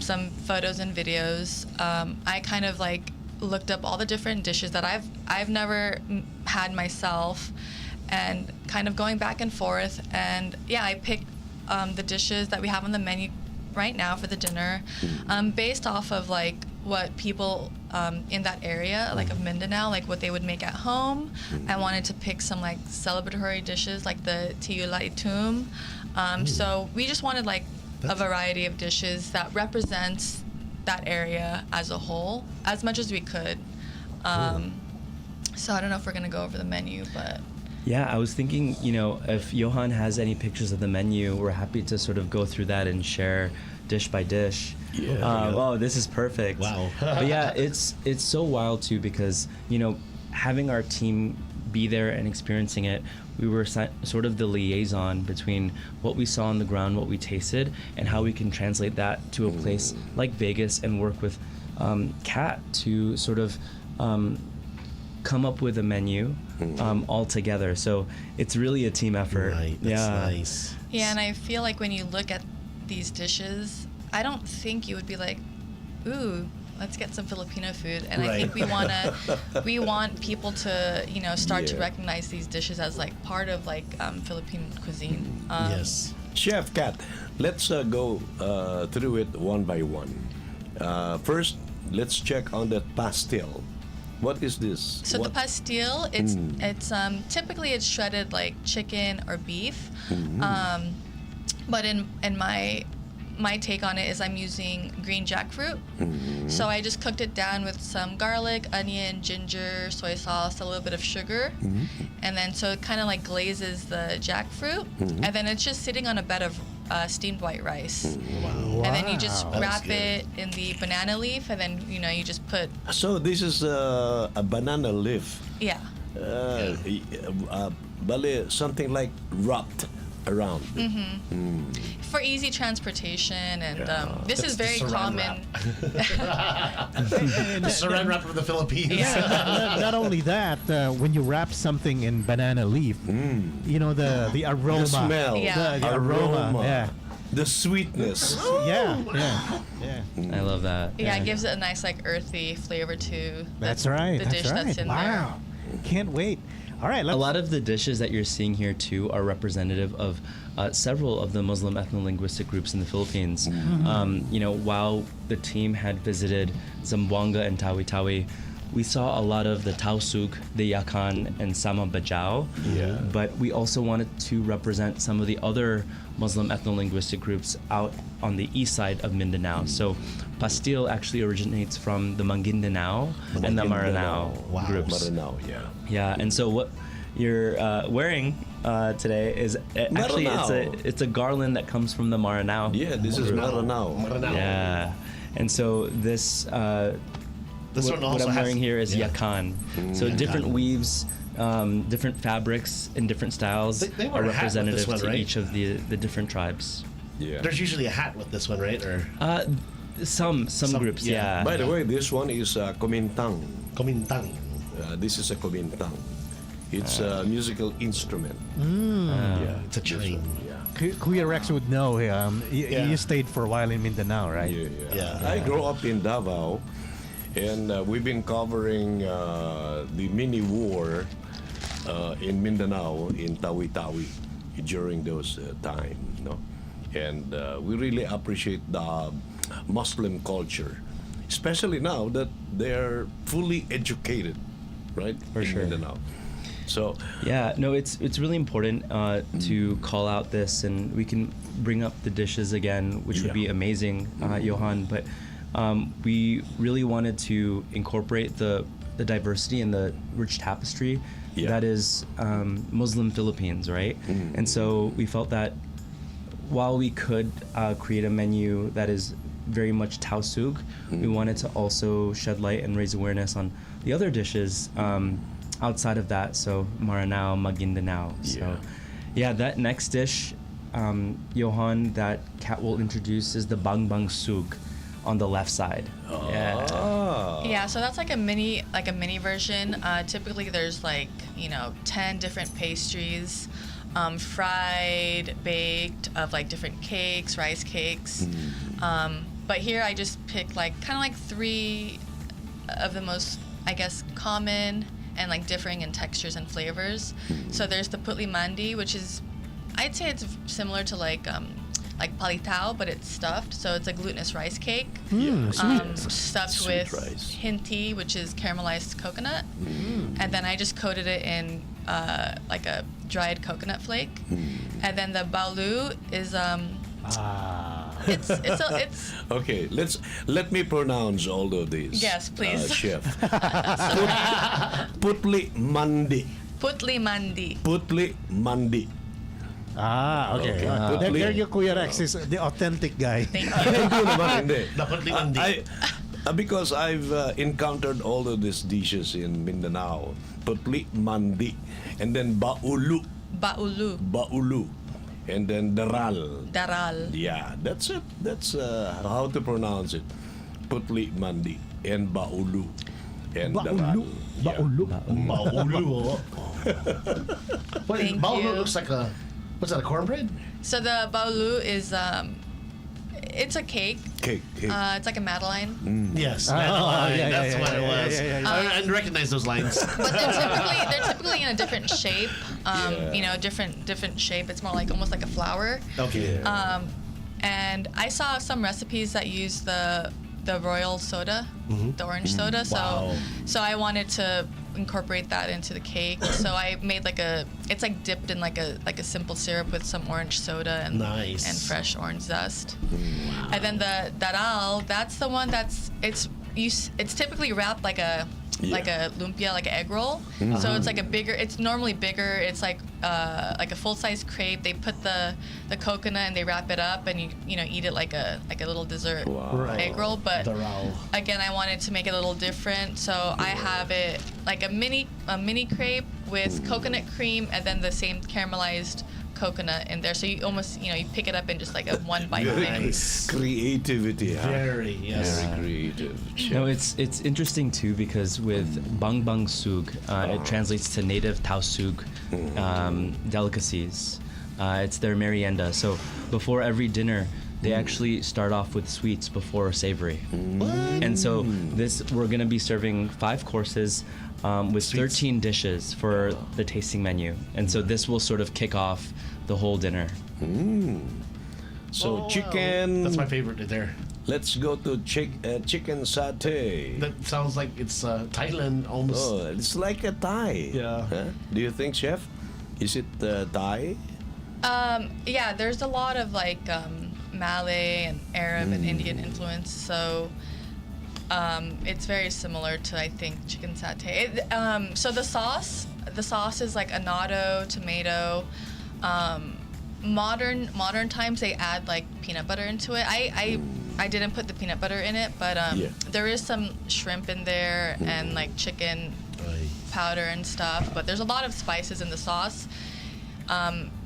some photos and videos. I kind of like looked up all the different dishes that I've never had myself, and kind of going back and forth. And yeah, I picked the dishes that we have on the menu right now for the dinner, based off of like what people in that area, like of Mindanao, like what they would make at home. I wanted to pick some like celebratory dishes like the Tiyula Itum. So we just wanted like a variety of dishes that represents that area as a whole, as much as we could. So I don't know if we're gonna go over the menu, but yeah, I was thinking, if Johan has any pictures of the menu, we're happy to sort of go through that and share dish by dish. Oh, this is perfect. Wow. But yeah, it's so wild too because, having our team be there and experiencing it, we were sort of the liaison between what we saw on the ground, what we tasted, and how we can translate that to a place like Vegas and work with Kat to sort of come up with a menu all together. So it's really a team effort. Right, that's nice. yeah, and I feel like when you look at these dishes, I don't think you would be like, ooh, let's get some Filipino food. And I think we want people to, start to recognize these dishes as like part of like Philippine cuisine. Yes. Chef Kat, let's go through it one by one. First, let's check on the pastel. What is this? So what? the pastil, it's typically it's shredded like chicken or beef, but in my take on it is I'm using green jackfruit. So I just cooked it down with some garlic, onion, ginger, soy sauce, a little bit of sugar, and then so it kind of like glazes the jackfruit, and then it's just sitting on a bed of steamed white rice. Wow. And then you just That is wrap good. it in the banana leaf, and then you just put So this is a banana leaf. Bale, something like wrapped around. for easy transportation, and this is very saran common. The saran wrap of the Philippines. Not only that, when you wrap something in banana leaf, the aroma, The smell, Yeah. the aroma, yeah. the sweetness. Yeah. I love that. Yeah, it gives it a nice like earthy flavor to That's right. the that's dish right. that's in wow. Can't wait. All right, A let's. lot of the dishes that you're seeing here too are representative of several of the Muslim ethno-linguistic groups in the Philippines. While the team had visited Zamboanga and Tawi-Tawi, we saw a lot of the tausug, the yakan, and sama bajau. Yeah. But we also wanted to represent some of the other Muslim ethno-linguistic groups out on the east side of Mindanao. So pastil actually originates from the Maguindanao and the Maranao groups. Maranao, yeah. Yeah, and so what you're wearing today is actually Maranao. it's a garland that comes from the Maranao. Yeah, this is Maranao. Yeah, and so this This what one also I'm has- wearing here is yeah. yakan. So different weaves, different fabrics, and different styles They are wear a hat with representative this one, to right? each of the different tribes. Yeah. There's usually a hat with this one, right? Or Some groups, yeah. By the way, this one is kumintang. komintang. This is a kumintang. It's a musical instrument. Yeah, it's a chime. Yeah. Kuya Rex would know. You stayed for a while in Mindanao, right? Yeah. I grew up in Davao, and we've been covering the mini war in Mindanao, in Tawi-Tawi, during those time, no? And we really appreciate the Muslim culture, especially now that they're fully educated, right? For in sure. Mindanao. So Yeah, no, it's really important to call out this, and we can bring up the dishes again, which would be amazing, Johan. But we really wanted to incorporate the diversity and the rich tapestry that is Muslim Philippines, right? And so we felt that while we could create a menu that is very much tausug, we wanted to also shed light and raise awareness on the other dishes outside of that. So Maranao, Maguindanao. So yeah, that next dish, Johan, that Kat will introduce is the Bang Sug on the left side. Yeah, so that's like a mini version. Typically, there's 10 different pastries, fried, baked, of like different cakes, rice cakes. But here I just picked kind of 3 of the most, I guess, common and differing in textures and flavors. So there's the putli mandi, which is, I'd say it's similar to like palitao, but it's stuffed. So it's a glutinous rice cake, stuffed Sweet with rice. hinti, which is caramelized coconut, and then I just coated it in like a dried coconut flake. And then the baulu is it's okay, let me pronounce all of these. Yes, please. Chef. Putli mandi. putli mandi. Putli mandi. Okay. Putli. There you, Kuya Rex, is the authentic guy. Thank you. Hindi naman, hindi. Dapat limandi. Because I've encountered all of these dishes in Mindanao. Putli mandi. And then baulu. Baulu. And then daral. Daral. Yeah, that's it. That's how to pronounce it. Putli mandi and baulu. And daral. Baulu. Baulu. Wait, Thank baulu you. looks like what's that, a cornbread? So the baulu is it's a cake. Cake. It's like a madeleine. Yes, yeah, that's yeah, what it yeah, was. yeah, yeah, I recognize those lines. But they're typically in a different shape. Different shape. It's more like almost like a flower. Okay. And I saw some recipes that use the royal soda, the orange soda. So I wanted to incorporate that into the cake. So I made it's like dipped in like a simple syrup with some orange soda and Nice. and fresh orange zest. And then the daral, that's the one it's typically wrapped like a lumpia, like an egg roll. So it's it's normally bigger. It's like a full-size crepe. They put the coconut and they wrap it up, and you eat it like a little dessert egg roll. But Daral. again, I wanted to make it a little different, so I have it like a mini crepe with coconut cream and then the same caramelized coconut in there. So you almost you pick it up in just like a one bite thing. Creativity. Huh? Very, yes. Very creative. No, it's interesting too because with Bang Sug, it translates to native Tausug delicacies. It's their merienda. So before every dinner, they actually start off with sweets before savory. And so we're going to be serving 5 courses with 13 dishes for the tasting menu. And so this will sort of kick off the whole dinner. So chicken. That's my favorite right there. Let's go to chicken satay. That sounds like it's Thailand almost. Oh, it's like a Thai. Yeah. Huh? Do you think, Chef? Is it Thai? Yeah, there's a lot of like Malay and Arab and Indian influence, so it's very similar to, I think, chicken satay. So the sauce is like annatto, tomato. Modern times they add like peanut butter into it. I didn't put the peanut butter in it, but there is some shrimp in there and like chicken powder and stuff. But there's a lot of spices in the sauce.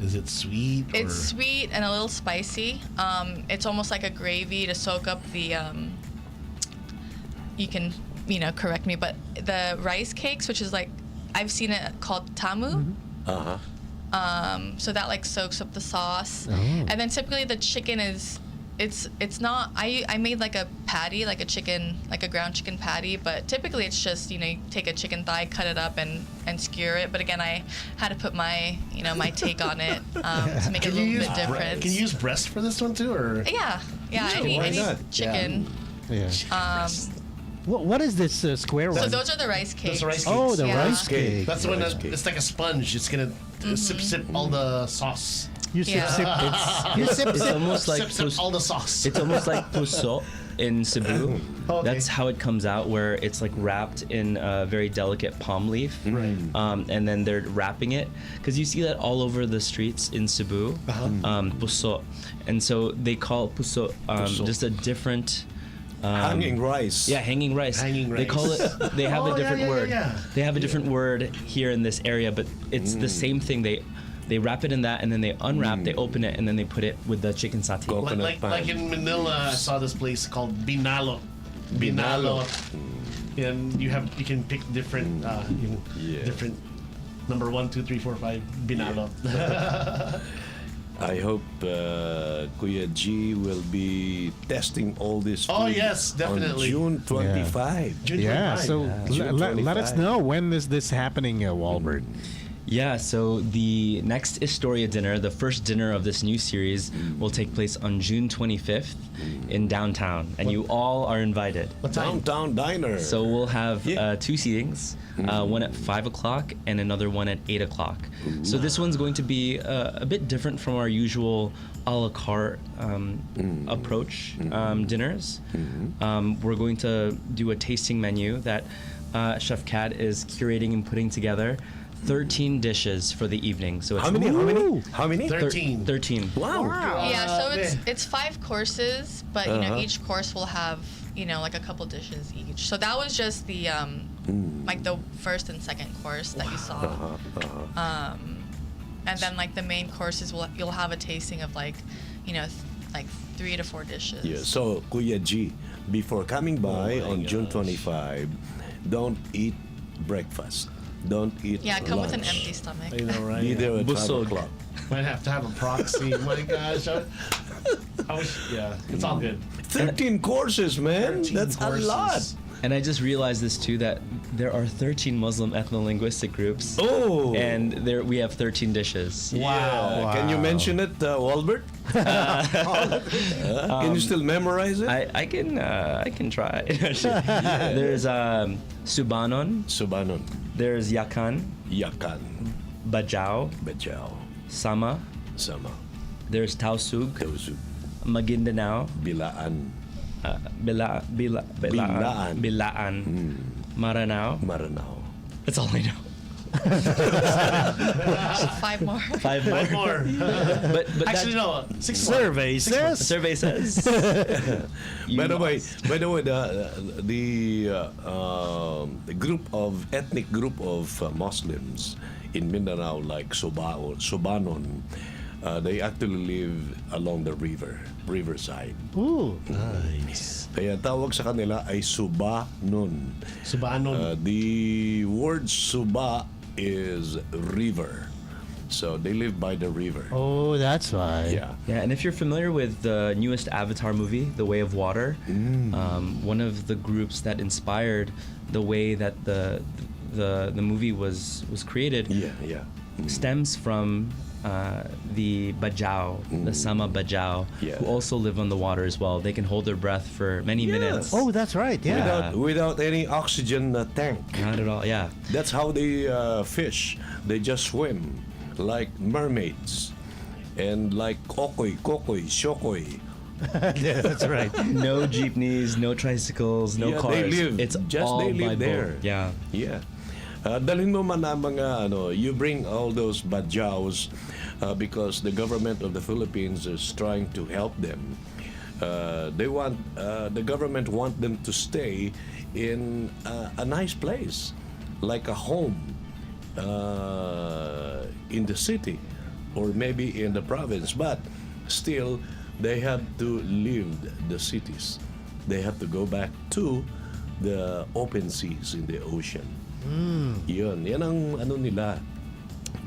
Is it sweet? It's sweet and a little spicy. It's almost like a gravy to soak up the. You can correct me, but the rice cakes, which is like I've seen it called tamu. So that like soaks up the sauce, and then typically the chicken is. It's not. I made like a patty, like a ground chicken patty, but typically it's just you take a chicken thigh, cut it up, and skewer it. But again, I had to put my my take on it to make it a little bit different. Can you use breast for this one too, or? Yeah. Any chicken. Yeah. What is this square one? So those are the rice cakes. Those are rice cakes. Oh, the rice cake. That's the one it's like a sponge. It's gonna sip all the sauce. You sip. It's almost like sip all the sauce. It's almost like puso in Cebu. Okay. That's how it comes out, where it's like wrapped in a very delicate palm leaf, and then they're wrapping it because you see that all over the streets in Cebu, puso, and so they call puso, just a different. Hanging rice. Yeah, hanging rice. Hanging rice. They call it. They have a different word. Yeah. They have a different word here in this area, but it's the same thing. They wrap it in that, and then they unwrap. They open it, and then they put it with the chicken satay. Like in Manila, I saw this place called Binalo. And you can pick different different number 1, 2, 3, 4, 5 Binalo. I hope Kuya G will be testing all this food Oh yes, definitely. on June 25. June 25. Yeah. So June let us 25. know when is this happening, Walbert. Yeah, so the next Historia dinner, the first dinner of this new series, will take place on June 25th in downtown, and you all are invited. What time? Downtown Diner. So we'll have 2 seatings, one at 5 o'clock and another one at 8 o'clock. So this one's going to be a bit different from our usual a la carte approach dinners. We're going to do a tasting menu that Chef Kat is curating and putting together. 13 dishes for the evening. So it's How many? 13. 13. Wow. Yeah, so it's 5 courses, but each course will have like a couple dishes each. So that was just the like the first and second course that you saw. And then like the main courses you'll have a tasting of like 3 to 4 dishes. Yeah. So Kuya G, before coming by on June 25, don't eat breakfast. Don't eat Come lunch. with an empty stomach. I know, right? Be there at 5 Busog. o'clock. Might have to have a proxy. My gosh. It's all good. 13 courses, man. 13 That's courses. a lot. And I just realized this too, that there are 13 Muslim ethno-linguistic groups. Oh. And we have 13 dishes. Wow. Can you mention it, Walbert? Can you still memorize it? I can try. There's Subanon. Subanon. There's Yakan. Yakan. Bajau. Bajau. Sama. Sama. There's Tausug. Tausug. Maguindanao. Bilaan. Bilaan. Maranao. Maranao. That's all I know. 5 more. 5 more. 5 more. But Actually, no. 6 more. Survey says. Survey says. By the way, the group of ethnic group of Muslims in Mindanao, like Subanon, they actually live along the riverside. Ooh. Nice. Kaya tawag sa kanila ay Subanon. Subanon. The word Suba is river. So they live by the river. Oh, that's why. Yeah. Yeah, and if you're familiar with the newest Avatar movie, The Way of Water, one of the groups that inspired the way that the movie was created Yeah. stems from the bajau, the sama bajau, Yeah. who also live on the water as well. They can hold their breath for many minutes. Oh, that's right. Yeah. Without any oxygen tank. Not at all. Yeah. That's how they fish. They just swim like mermaids. And like kokoy, shokoy. Yeah, that's right. No jeepneys, no tricycles, no Yeah, cars. they live. It's Just all they by live there. boat. Yeah. Yeah. Dalhin mo man ang mga you bring all those badjaws because the government of the Philippines is trying to help them. They want the government want them to stay in a nice place, like a home in the city or maybe in the province, but still they have to leave the cities. They have to go back to the open seas in the ocean. Yan ang ano nila.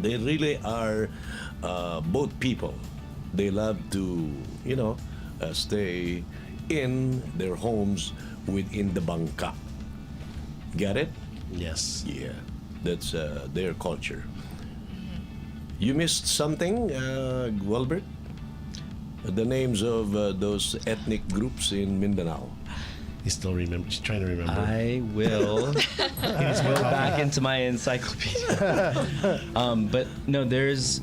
They really are boat people. They love to, stay in their homes within the bangka. Get it? Yes. Yeah, that's their culture. You missed something, Wilbert? The names of those ethnic groups in Mindanao. He's still he's trying to remember. I will go back into my encyclopedia. But no, there's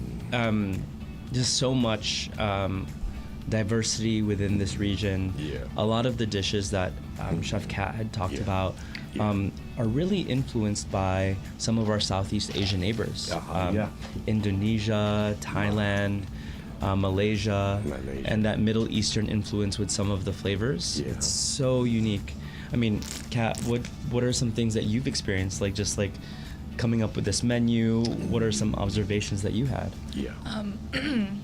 just so much diversity within this region. Yeah. A lot of the dishes that Chef Kat had talked about are really influenced by some of our Southeast Asian neighbors. Indonesia, Thailand, Malaysia, and that Middle Eastern influence with some of the flavors. Yeah. It's so unique. I mean, Kat, what are some things that you've experienced, like just like coming up with this menu? What are some observations that you had? Yeah.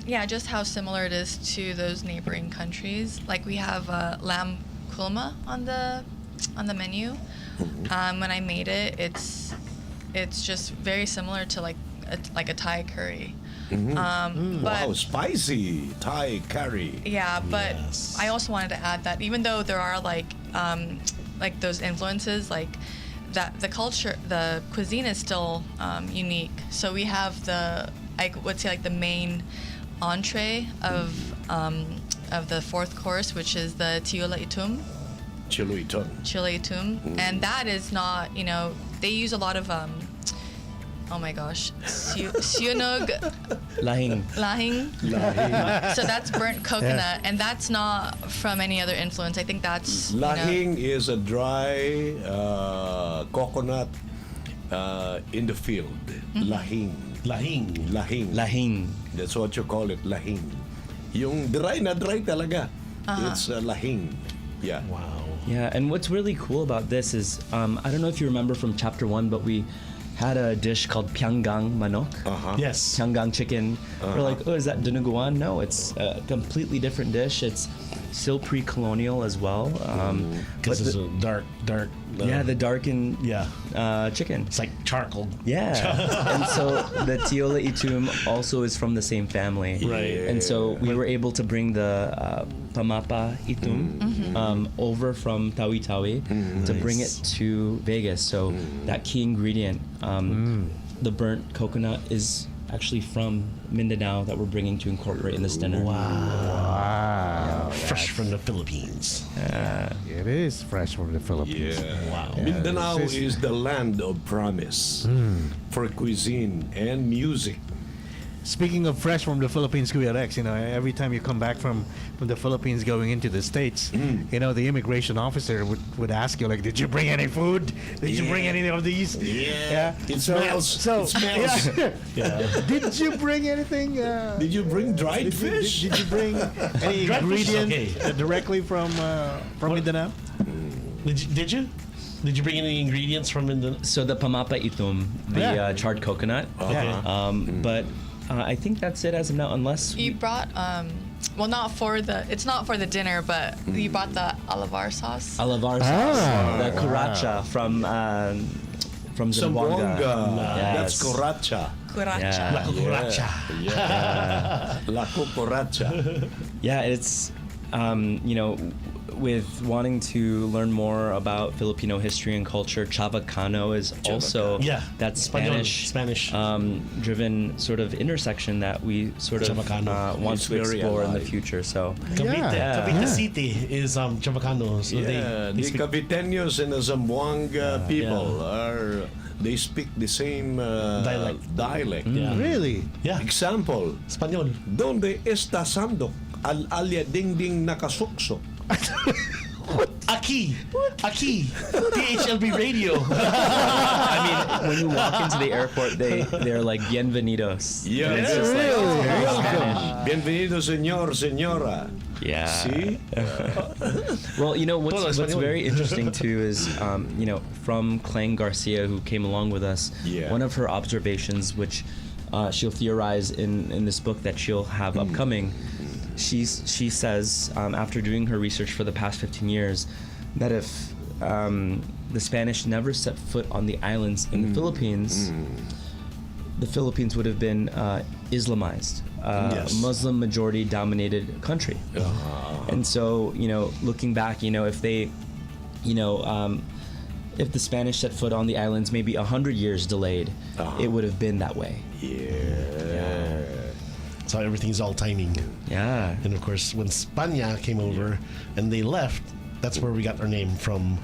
Yeah, just how similar it is to those neighboring countries. Like we have lamb kulma on the menu. When I made it, it's just very similar to like a Thai curry. But Wow, spicy Thai curry. yeah, but Yes. I also wanted to add that even though there are like those influences, like that the culture, the cuisine is still unique. So we have I would say like the main entree of the fourth course, which is the tiola itum, Chiluiton. chile itum, and that is not, they use a lot of oh my gosh, siunog Lahing. lahing. So that's burnt coconut, and that's not from any other influence. I think that's Lahing is a dry coconut in the field. Lahing. Lahing. Lahing. Lahing. That's what you call it, lahing. Yung dry na dry talaga. It's lahing. Yeah. Wow. Yeah, and what's really cool about this is, I don't know if you remember from chapter 1, but we had a dish called pyanggang manok. Yes. Pyanggang chicken. We're like, oh, is that dinuguan? No, it's a completely different dish. It's still pre-colonial as well. Because it's a dark. Yeah, the darkened chicken. It's like charcoal. Yeah. And so the tiola itum also is from the same family. Right. And so we were able to bring the pamapa itum over from Tawi-Tawi to bring it to Vegas. So that key ingredient, the burnt coconut, is actually from Mindanao that we're bringing to incorporate in this dinner. Wow. Fresh from the Philippines. It is fresh from the Philippines. Yeah. Wow. Mindanao this is- is the land of promise for cuisine and music. Speaking of fresh from the Philippines, Kuya Rex, every time you come back from the Philippines going into the States, the immigration officer would ask you, like, did you bring any food? Did you bring any of these? Yeah. It smells. So, It smells. yeah. Did you bring anything? Did you bring dried fish? Did you bring any Dried fish is ingredient okay. directly from Mindanao? Did you? Did you bring any ingredients from Indonesia? So the pamapa itum, the charred coconut. But I think that's it as of now, unless You brought well, it's not for the dinner, but you brought the alavar sauce. alavar sauce, the kuracha from Zamboanga. Zamboanga. That's Yes. coracha. Curacha. Yeah. Cucaracha. Yeah. La cucaracha. Yeah, it's with wanting to learn more about Filipino history and culture, Chavacano is also that Spanish driven sort of intersection that we sort of want to explore in the future. So Cavite City is Chavacano. So the Caviteños and the Zamboanga people they speak the same dialect. Really? Yeah. Example, Espanyol. Donde está Sandok? Al-alya ding-ding nakasuksok. Aki, PHLV radio. I mean, when you walk into the airport, they're like bienvenidos. Yeah, And it's just like very Spanish. Bienvenido, señor, señora. Yeah. See? Well, what's very interesting too is, from Clang Garcia, who came along with us, one of her observations, which she'll theorize in this book that she'll have upcoming, she says, after doing her research for the past 15 years, that if the Spanish never set foot on the islands in the Philippines, the Philippines would have been Islamized. Muslim majority dominated country. And so, looking back, if they, if the Spanish set foot on the islands maybe 100 years delayed, it would have been that way. So everything's all timing. Yeah. And of course, when España came over and they left, that's where we got our name from.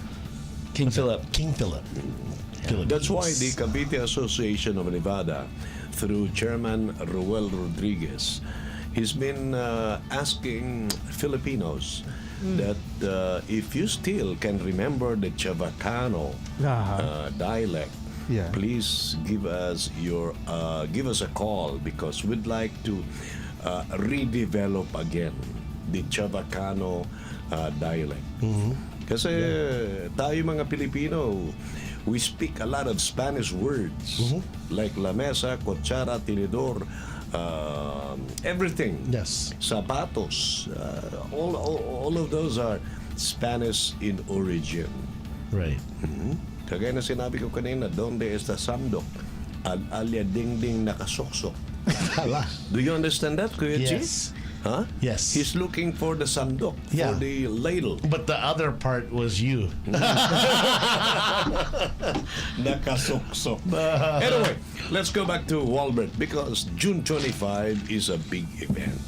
King Philip. That's why the Cavite Association of Nevada, through Chairman Ruel Rodriguez, he's been asking Filipinos that if you still can remember the Chavacano dialect, please give us a call, because we'd like to redevelop again the Chavacano dialect. Kasi tayo mga Pilipino, we speak a lot of Spanish words like la mesa, cuchara, tinidor, everything. Yes. Zapatos, all of those are Spanish in origin. Right. Kagaya na sinabi ko kanina, donde está Samdok? Al-alya ding-ding nakasuksok. Do you understand that, Kuya Chi? Yes. Huh? Yes. He's looking for the sandok, for the ladle. But the other part was you. Nakasuksok. Anyway, let's go back to Walbert, because June 25 is a big event.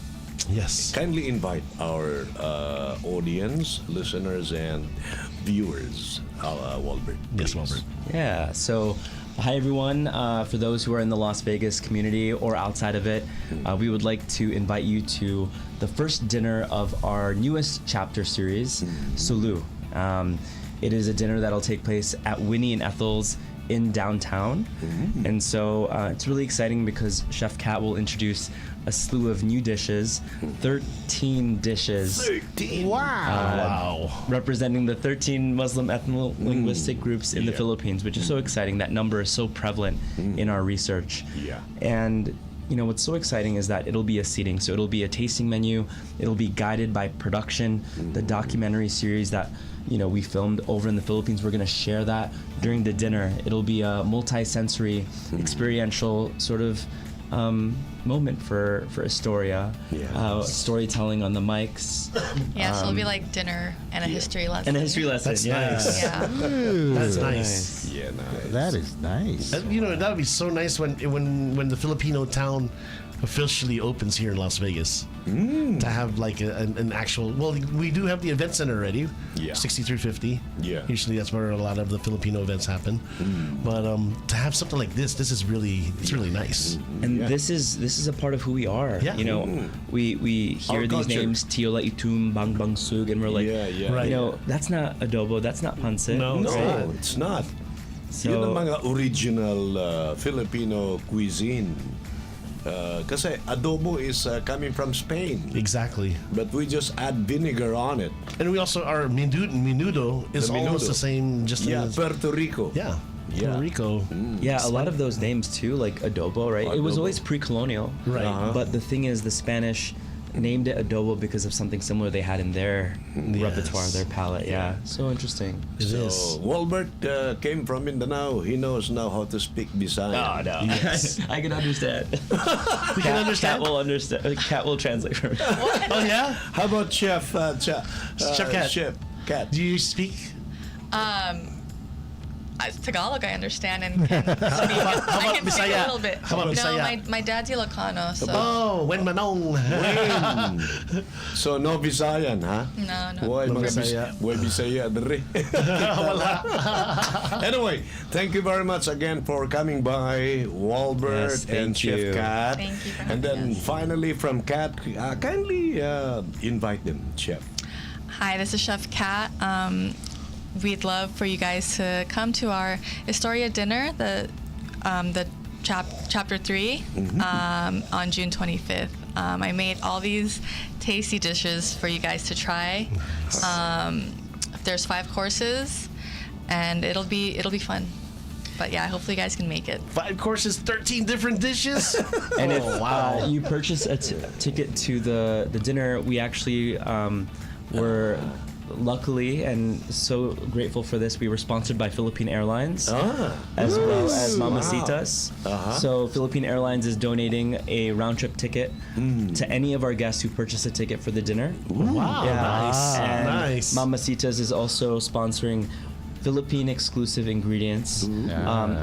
Yes. Kindly invite our audience, listeners, and viewers, Walbert. Yes, Walbert. Yeah, so hi everyone. For those who are in the Las Vegas community or outside of it, we would like to invite you to the first dinner of our newest chapter series, Sulu. It is a dinner that'll take place at Winnie and Ethel's in downtown. And so it's really exciting because Chef Kat will introduce a slew of new dishes, 13 dishes. 13? Wow. Representing the 13 Muslim ethno-linguistic groups in the Philippines, which is so exciting. That number is so prevalent in our research. Yeah. And what's so exciting is that it'll be a seating. So it'll be a tasting menu. It'll be guided by production. The documentary series that we filmed over in the Philippines, we're going to share that during the dinner. It'll be a multi-sensory, experiential sort of moment for Astoria. Storytelling on the mics. Yeah, so it'll be like dinner and a history lesson. And a history lesson. That's yeah. nice. Yeah. That's nice. Yeah, nice. That is nice. That would be so nice when the Filipino town officially opens here in Las Vegas. To have like an actual. Well, we do have the event center already. 6350. Yeah. Usually that's where a lot of the Filipino events happen. But to have something like this is really nice. And this is a part of who we are. Yeah. We hear Our these culture. names, Tiola Itum, Bang Bang Sug, and we're like, Right. that's not adobo, that's not pancit. No, No, it's not. So, Yun ang mga original Filipino cuisine. Kasi adobo is coming from Spain, Exactly. but we just add vinegar on it. And we also our menudo is The almost menudo. the same. Just Yeah, in Puerto Rico. yeah. Yeah. Puerto Rico. yeah, a lot of those names too, like adobo, right? It was Adobo. always pre-colonial. Right. But the thing is, the Spanish named it adobo because of something similar they had in their repertoire, their palette. Yeah, so interesting. So, Walbert came from Mindanao. He knows now how to speak Bisayan. Oh, no. Yes. I can understand. You can understand? Cat will understand. Cat will translate for me. Oh yeah. How about Chef Chef Cat. Chef Cat. Do you speak? Tagalog, I understand, and can speak. I can speak a little bit. How about no, Bisaya? my dad's Ilocano, so Oh, when manong. So no Visayan, ha? no. Why No mga Bisaya. Why Bisaya dere? Anyway, thank you very much again for coming by, Walbert Yes, and thank Chef you. Kat. Thank you for And then having us. finally from Kat, kindly invite them, Chef. Hi, this is Chef Kat. We'd love for you guys to come to our Historia dinner, the chapter 3, on June 25th. I made all these tasty dishes for you guys to try. There's 5 courses, and it'll be fun. But yeah, hopefully you guys can make it. 5 courses, 13 different dishes. And if wow. you purchase a ticket to the dinner, we actually were luckily and so grateful for this. We were sponsored by Philippine Airlines as well as Mamacitas. So Philippine Airlines is donating a round trip ticket to any of our guests who purchase a ticket for the dinner. Wow, nice. And Nice. Mamacitas is also sponsoring Philippine exclusive ingredients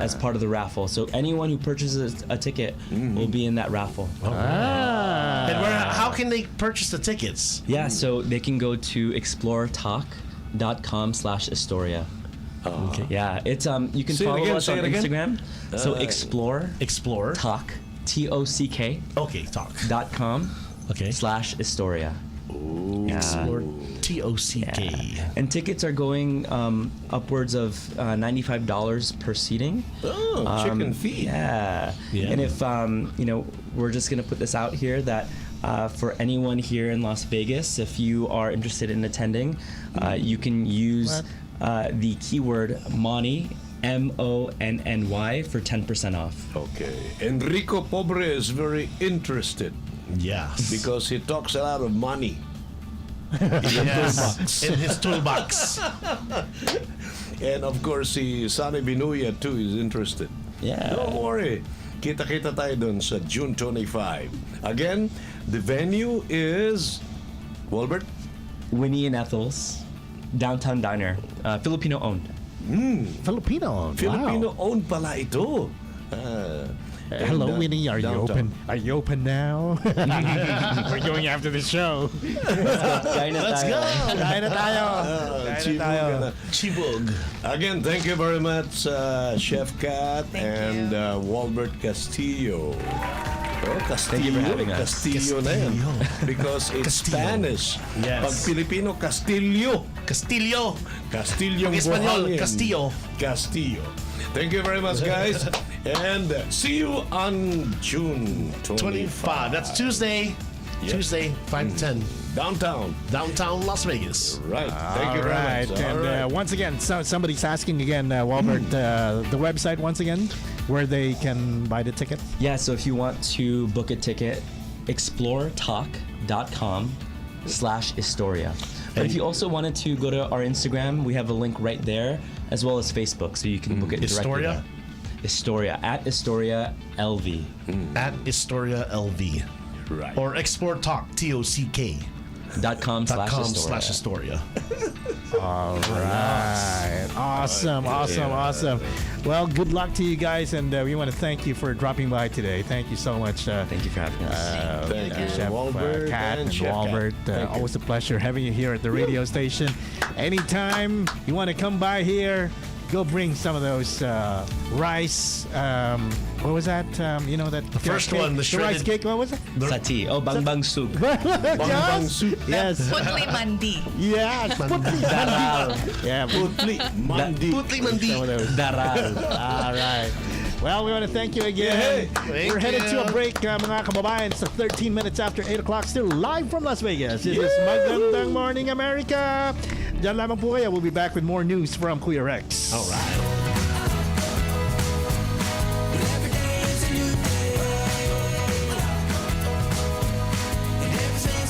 as part of the raffle. So anyone who purchases a ticket will be in that raffle. And how can they purchase the tickets? Yeah, so they can go to exploretalk.com/Historia. Okay. Yeah, it's you can Say it follow again, us say on it again. Instagram. So explore Talk. TOCK Okay, talk. .com Okay. /Historia. Explore TOCK. Yeah. And tickets are going upwards of $95 per seating. Oh, chicken feet. Yeah. And if we're just gonna put this out here that for anyone here in Las Vegas, if you are interested in attending, you can use the keyword Money, MONNY, for 10% off. Okay. Enrico Pobre is very interested Yes. because he talks a lot of money. Yes. In his toolbox. And of course, si Sonny Binuya too is interested. Yeah. Don't worry. Kita-kita tayo dun sa June 25. Again, the venue is Walbert? Winnie and Ethel's Downtown Diner, Filipino owned. Filipino. Filipino-owned pala ito. Hello, Winnie. Are you downtown. open? Are you open now? We're going after the show. Let's go. Kain na tayo. Kain na tayo. Chibog. Again, thank you very much, Chef Kat and Walbert Castillo. Oh, Castillo. Thank you for having us. Castillo na yan. Because it's Spanish. Yes. Pag Filipino, Castillo. Castillo. Castillo. Pag Espanyol, Castillo. Castillo. Thank you very much, guys. And see you on June 25. That's Tuesday. Yep. Tuesday, 5 to 10. Downtown. Downtown Las Vegas. Right. Thank you very Alright, much. and All right. once again, somebody's asking again, Walbert, the website once again, where they can buy the ticket. Yeah, so if you want to book a ticket, exploretalk.com/Historia. But if you also wanted to go to our Instagram, we have a link right there, as well as Facebook, so you can book it directly Historia? there. Historia, at Historia LV. At Historia LV. Right. Or Export Talk, TOCK. .com/Historia. .com/Historia. All right. Awesome. Well, good luck to you guys, and we want to thank you for dropping by today. Thank you so much. Thank you for having us. Thank you, Chef Walbert Kat and Chef Walbert. Kat. Thank you. Always a pleasure having you here at the radio station. Anytime you want to come by here, go bring some of those rice. What was that? That The first cake, one, the rice shredded- cake. What was it? Sati. Oh, Bang Soup. Bang soup. Yes. Putli mandi. Yes. Daral. Yeah. Putli Mandi. Putli Mandi. Some of those. Daral. All right. Well, we want to thank you again. Thank We're headed to you. a break, mga kababayan. It's 13 minutes after 8 o'clock. Still live from Las Vegas. This is Magandang Morning America. Diyan lamang po kayo. We'll be back with more news from Kuya Rex. All right. Every day is a new day. And everything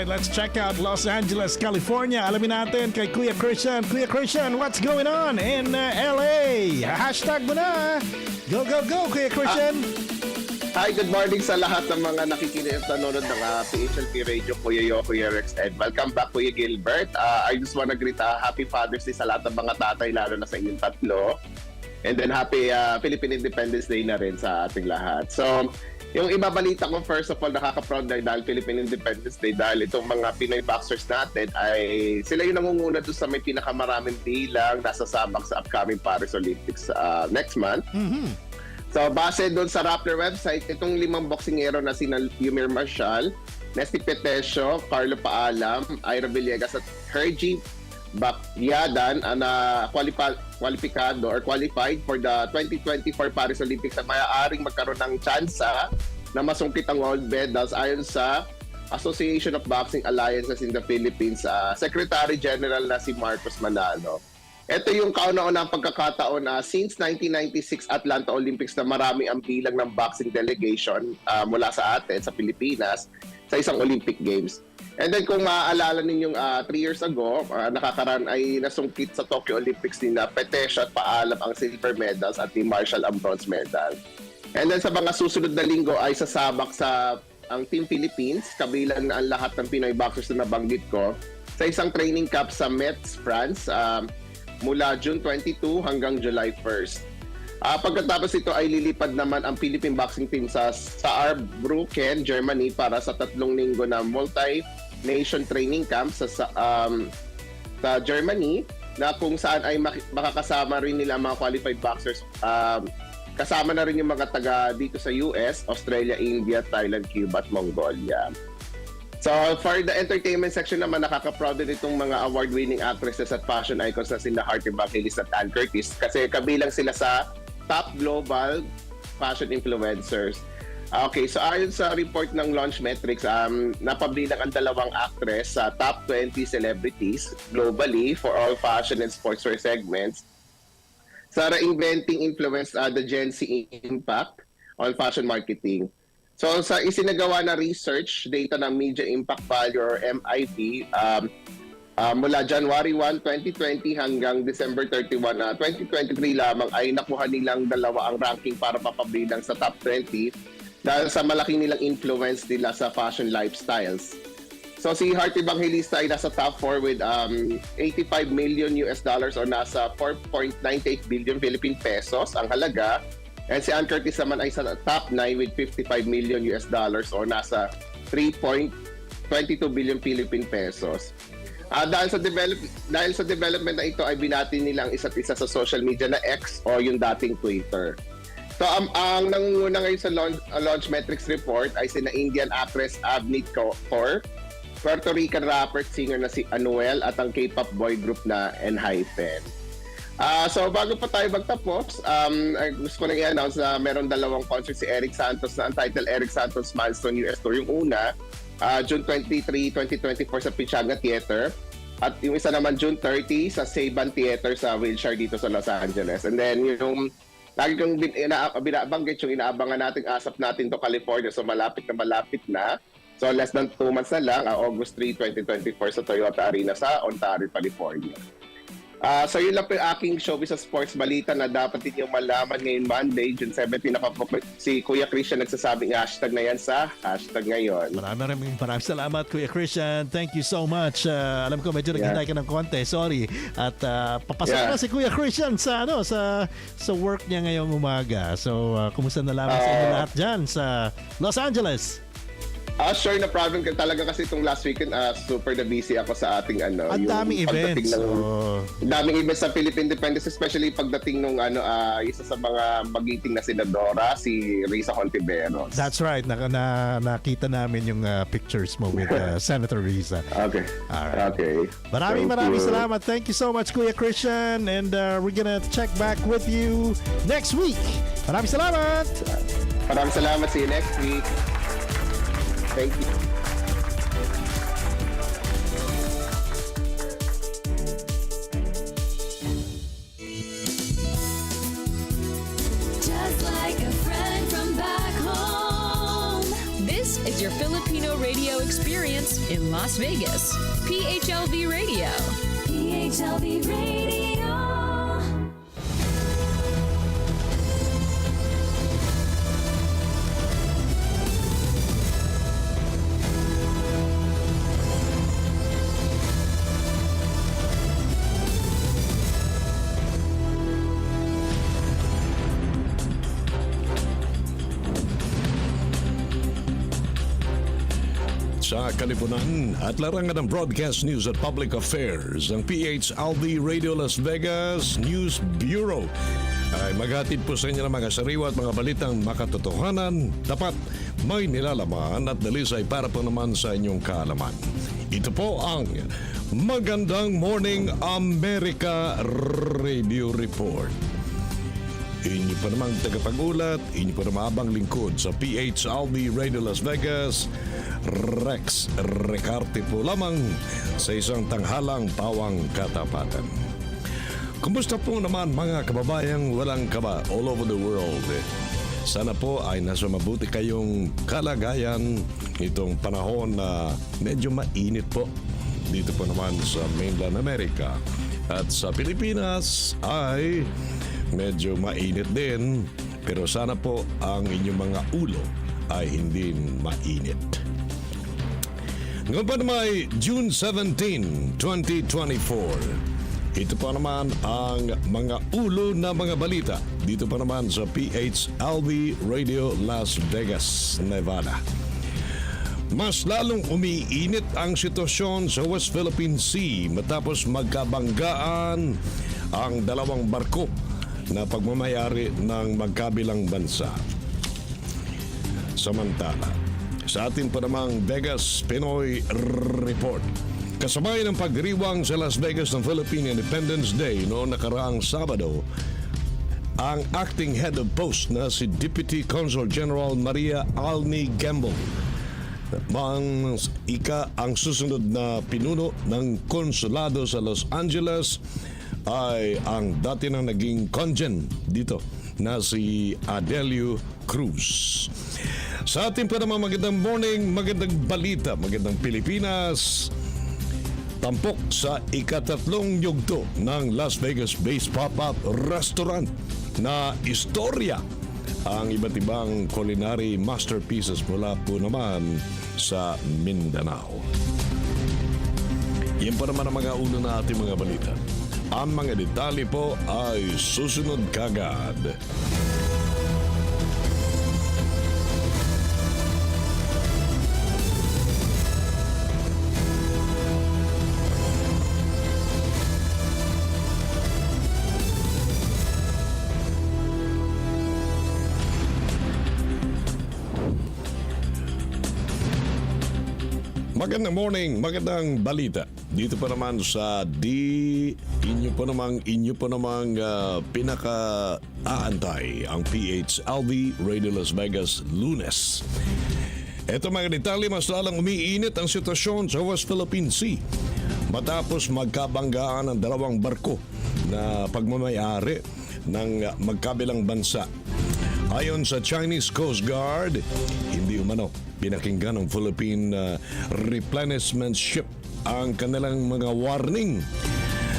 right, let's check out Los Angeles, California. Alamin natin kay Kuya Christian. Kuya Christian, what's going on in LA? Hashtag mo na. Go, go, go, Kuya Christian. Hi, good morning sa lahat ng mga nakikinig at nanonood ng PHLV Radio, Kuya Yo, Kuya Rex, and welcome back, Kuya Gilbert. I just wanna greet Happy Father's Day sa lahat ng mga tatay, lalo na sa inyong tatlo. And then happy Philippine Independence Day na rin sa ating lahat. So, yung ibabalita ko, first of all, nakaka-proud dahil Philippine Independence Day dahil itong mga Pinoy boxers natin ay sila yung nangunguna doon sa may pinakamaraming bilang nasasabak sa upcoming Paris Olympics next month. Mm-hmm. So, base doon sa Rappler website, itong 5 boksingero na sina Yumir Marshall, Nesty Petesio, Carlo Paalam, Ira Villegas at Hergy Bakyadan na kwalipikado or qualified for the 2024 Paris Olympics na maaaring magkaroon ng tsansa na masungkit ang gold medals ayon sa Association of Boxing Alliances in the Philippines, Secretary General na si Marcos Manalo. Ito yung kauna-unang pagkakataon since 1996 Atlanta Olympics na marami ang bilang ng boxing delegation mula sa atin, sa Pilipinas, sa isang Olympic Games. And then kung maaalala ninyong 3 years ago, nakakaraan ay nasungkit sa Tokyo Olympics ni Petesio at Paalam ang silver medals at ni Marshall ang bronze medal. And then sa mga susunod na linggo ay sasabak sa ang Team Philippines, kabilang na ang lahat ng Pinoy boxers na nabanggit ko, sa isang training camp sa Metz, France, mula June 22 hanggang July 1st. Pagkatapos ito ay lilipad naman ang Philippine Boxing Team sa Saarbrücken, Germany para sa 3 linggo na multi-nation training camp sa Germany na kung saan ay makakasama rin nila mga qualified boxers. Kasama na rin yung mga taga dito sa US, Australia, India, Thailand, Cuba at Mongolia. So for the entertainment section naman, nakaka-proud din itong mga award-winning actresses at fashion icons na sina Heart Evangelista at Ann Curtis kasi kabilang sila sa top global fashion influencers. Okay, so ayon sa report ng Launch Metrics, napabilang ang 2 actress sa top 20 celebrities globally for all fashion and sportswear segments sa reinventing influence the Gen Z impact on fashion marketing. So sa isinagawa na research data ng Media Impact Value or MIV, mula January 1, 2020 hanggang December 31, 2023 lamang ay nakuha nilang 2 ang ranking para mapabilang sa top 20 dahil sa malaki nilang influence nila sa fashion lifestyles. So si Heart Evangelista ay nasa top 4 with $85 million or nasa 4.98 billion Philippine pesos ang halaga. And si Ann Curtis naman ay sa top 9 with $55 million or nasa 3.22 billion Philippine pesos. Dahil sa development na ito ay binati nila ang isa't isa sa social media na X o yung dating Twitter. So ang nangunguna ngayon sa Launch Metrics report ay sina Indian actress Avneet Kaur, Puerto Rican rapper singer na si Anuel at ang K-pop boy group na Enhypen. So bago pa tayo magtapos, gusto ko lang i-announce na meron 2 concert si Eric Santos na ang title Eric Santos Milestone US Tour. Yung una, June 23, 2024 sa Pichanga Theater. At yung isa naman June 30 sa Saban Theater sa Wilshire dito sa Los Angeles. And then yung lagi kong binabanggit yung inaabangan natin, asap natin to California. So malapit na. So less than 2 months na lang, August 3, 2024 sa Toyota Arena sa Ontario, California. So yun lang po yung aking showbiz sa sports balita na dapat ninyong malaman ngayon Monday, June 17. Si Kuya Christian nagsasabing hashtag na yan sa hashtag ngayon. Maraming salamat, Kuya Christian. Thank you so much. Alam ko medyo naghintay ka ng konti. Sorry. At papasok na si Kuya Christian sa work niya ngayong umaga. So kumusta na lamang sa inyo lahat dyan sa Los Angeles? Sure, na problem ka talaga kasi itong last weekend super na busy ako sa ating ang daming events. Daming events sa Philippine Independence, especially pagdating nung isa sa mga magiting na senadora, si Risa Hontiveros. That's right. Nakita namin yung pictures mo with Senator Risa. Okay. Alright. Okay. Maraming salamat. Thank you so much, Kuya Christian. And we're gonna check back with you next week. Maraming salamat. See you next week. Thank you. Just like a friend from back home. This is your Filipino radio experience in Las Vegas. PHLV Radio. PHLV Radio. Sa kalipunan at larangan ng broadcast news at public affairs, ang PHLV Radio Las Vegas News Bureau ay maghatid po sa inyo ng mga sariwa at mga balitang makatotohanan, tapat, may nilalaman at dalisay para po naman sa inyong kaalaman. Ito po ang Magandang Morning America Radio Report. Inyo pa namang tagapag-ulat, inyo pa namang abang lingkod sa PHLV Radio Las Vegas, Rex Recarte po lamang sa isang tanghalang pawang katapatan. Kumusta po naman mga kababayang walang kaba all over the world? Sana po ay nasa mabuti kayong kalagayan itong panahon na medyo mainit po dito po naman sa mainland America. At sa Pilipinas ay medyo mainit din, pero sana po ang inyong mga ulo ay hindi mainit. Ngayon pa naman ay June 17, 2024. Ito pa naman ang mga ulo na mga balita dito pa naman sa PHLV Radio Las Vegas, Nevada. Mas lalong umiinit ang sitwasyon sa West Philippine Sea matapos magkabanggaan ang dalawang barko na pagmamayari ng magkabilang bansa. Samantala, sa atin pa namang Vegas Pinoy Report, kasabay ng pagdiriwang sa Las Vegas ng Philippine Independence Day noong nakaraang Sabado, ang acting head of post na si Deputy Consul General Maria Alni Gamble ang susunod na pinuno ng konsulado sa Los Angeles ay ang dati nang naging congen dito na si Adelio Cruz. Sa ating pa naman magandang morning, magandang balita, magandang Pilipinas. Tampok sa ikatatlong yugto ng Las Vegas-based pop-up restaurant na Istorya ang iba't ibang culinary masterpieces mula po naman sa Mindanao. Yan pa naman ang mga ulo na ating mga balita. Ang mga detalye po ay susunod kagad. Magandang morning, magandang balita. Dito pa naman sa inyo po namang pinaka-aantay ang PHLV Radio Las Vegas Lunes. Ito mga detalye, mas lalang umiinit ang sitwasyon sa West Philippine Sea matapos magkabanggaan ang dalawang barko na pagmamayari ng magkabilang bansa. Ayon sa Chinese Coast Guard, hindi umano pinakinggan ng Philippine replenishment ship ang kanilang mga warning.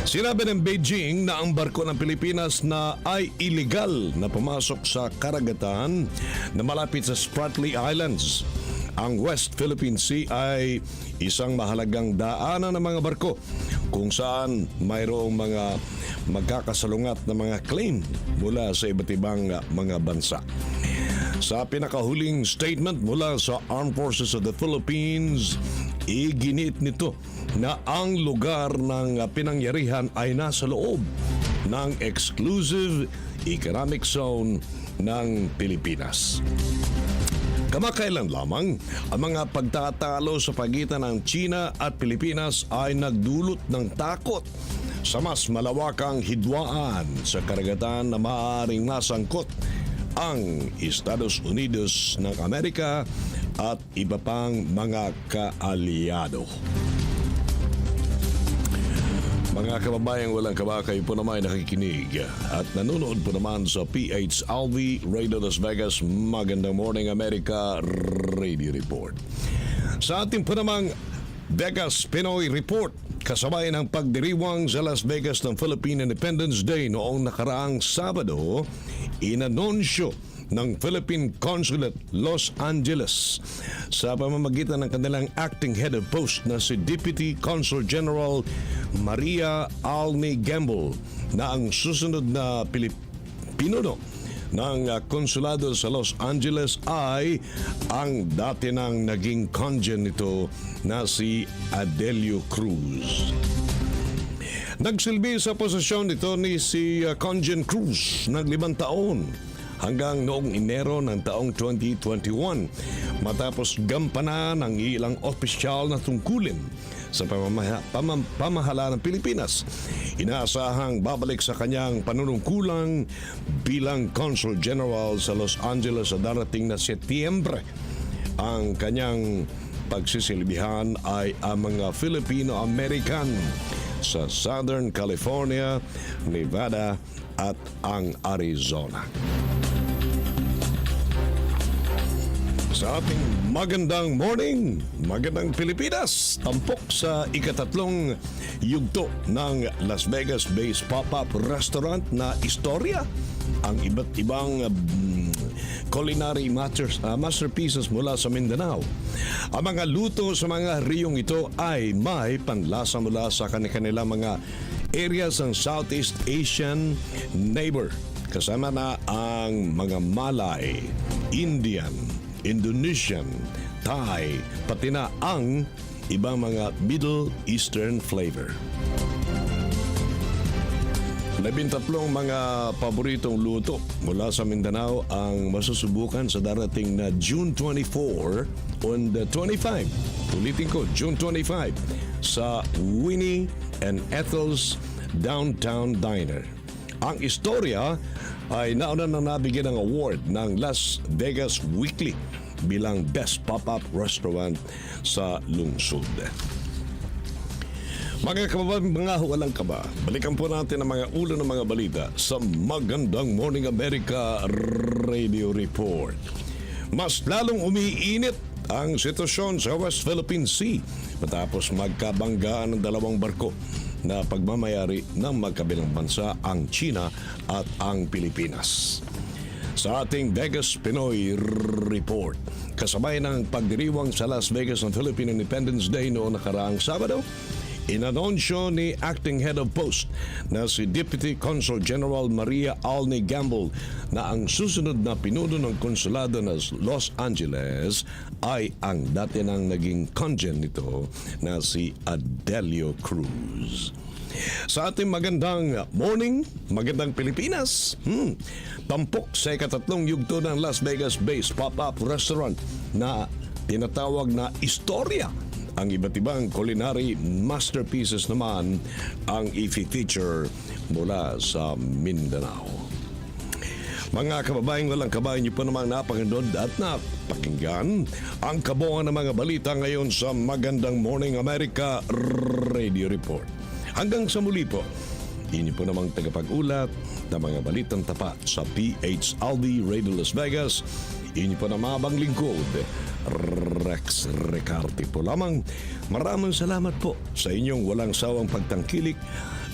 Sinabi ng Beijing na ang barko ng Pilipinas na ay illegal na pumasok sa karagatan na malapit sa Spratly Islands. Ang West Philippine Sea ay isang mahalagang daanan ng mga barko kung saan mayroong mga magkakasalungat na mga claim mula sa iba't ibang mga bansa. Sa pinakahuling statement mula sa Armed Forces of the Philippines, iginit nito na ang lugar ng pinangyarihan ay nasa loob ng exclusive economic zone ng Pilipinas. Kamakailan lamang, ang mga pagtatalo sa pagitan ng China at Pilipinas ay nagdulot ng takot sa mas malawakang hidwaan sa karagatan na maaaring nasangkot ang Estados Unidos ng Amerika at iba pang mga kaalyado. Mga Mga kababayang walang kaba, kayo po naman ay nakikinig at nanonood po naman sa PHLV Radio Las Vegas. Magandang morning America Radio Report. Sa ating po namang Vegas Pinoy Report, kasabay ng pagdiriwang sa Las Vegas ng Philippine Independence Day noong nakaraang Sabado, inanunsyo ng Philippine Consulate Los Angeles sa pamamagitan ng kanilang acting head of post na si Deputy Consul General Maria Alni Gamble na ang susunod na pinuno ng konsulado sa Los Angeles ay ang dati nang naging congen nito na si Adelio Cruz. Nagsilbi sa posisyon nito ni si Congen Cruz ng 5 taon hanggang noong Enero ng taong 2021 matapos gampanan ng ilang opisyal na tungkulin sa pamahalaan ng Pilipinas. Inaasahang babalik sa kanyang panunungkulang bilang Consul General sa Los Angeles sa darating na Setyembre. Ang kanyang pagsisilbihan ay ang mga Filipino-American sa Southern California, Nevada at ang Arizona. Sa ating magandang morning, magandang Pilipinas, tampok sa ikatatlong yugto ng Las Vegas-based pop-up restaurant na istorya ang iba't ibang culinary masterpieces mula sa Mindanao. Ang mga luto sa mga riyong ito ay may panlasa mula sa kanilang mga areas ng Southeast Asian neighbor. Kasama na ang mga Malay, Indian, Indonesian, Thai, pati na ang ibang mga Middle Eastern flavor. 13 mga paboritong luto mula sa Mindanao ang masusubukan sa darating na June 24 and 25. Ulitin ko, June 25 sa Winnie and Ethel's Downtown Diner. Ang istorya ay nauna na nabigyan ng award ng Las Vegas Weekly bilang Best Pop-Up Restaurant sa lungsod. Mga kababayan, mga walang kaba, balikan po natin ang mga ulo ng mga balita sa Magandang Morning America Radio Report. Mas lalong umiinit ang sitwasyon sa West Philippine Sea matapos magkabanggaan ng 2 barko na pagmamayari ng magkabilang bansa, ang China at ang Pilipinas. Sa ating Vegas Pinoy Report, kasabay ng pagdiriwang sa Las Vegas ng Philippine Independence Day noong nakaraang Sabado, inanunsyo ni Acting Head of Post na si Deputy Consul General Maria Alni Gamble na ang susunod na pinuno ng konsulado ng Los Angeles ay ang dati nang naging congen nito na si Adelio Cruz. Sa ating magandang morning, magandang Pilipinas, tampok sa ikatatlong yugto ng Las Vegas-based pop-up restaurant na tinatawag na Istorya. Ang iba't ibang culinary masterpieces naman ang i-feature mula sa Mindanao. Mga kababayang walang kabayan, niyo po namang napakinggan at napakinggan ang kabuuan ng mga balita ngayon sa Magandang Morning America Radio Report. Hanggang sa muli po, inyo po namang tagapag-ulat ng mga balitang tapat sa PHLV Radio Las Vegas. Inyo po na mabang lingkod, Rex Recarte po lamang. Maraming salamat po sa inyong walang sawang pagtangkilik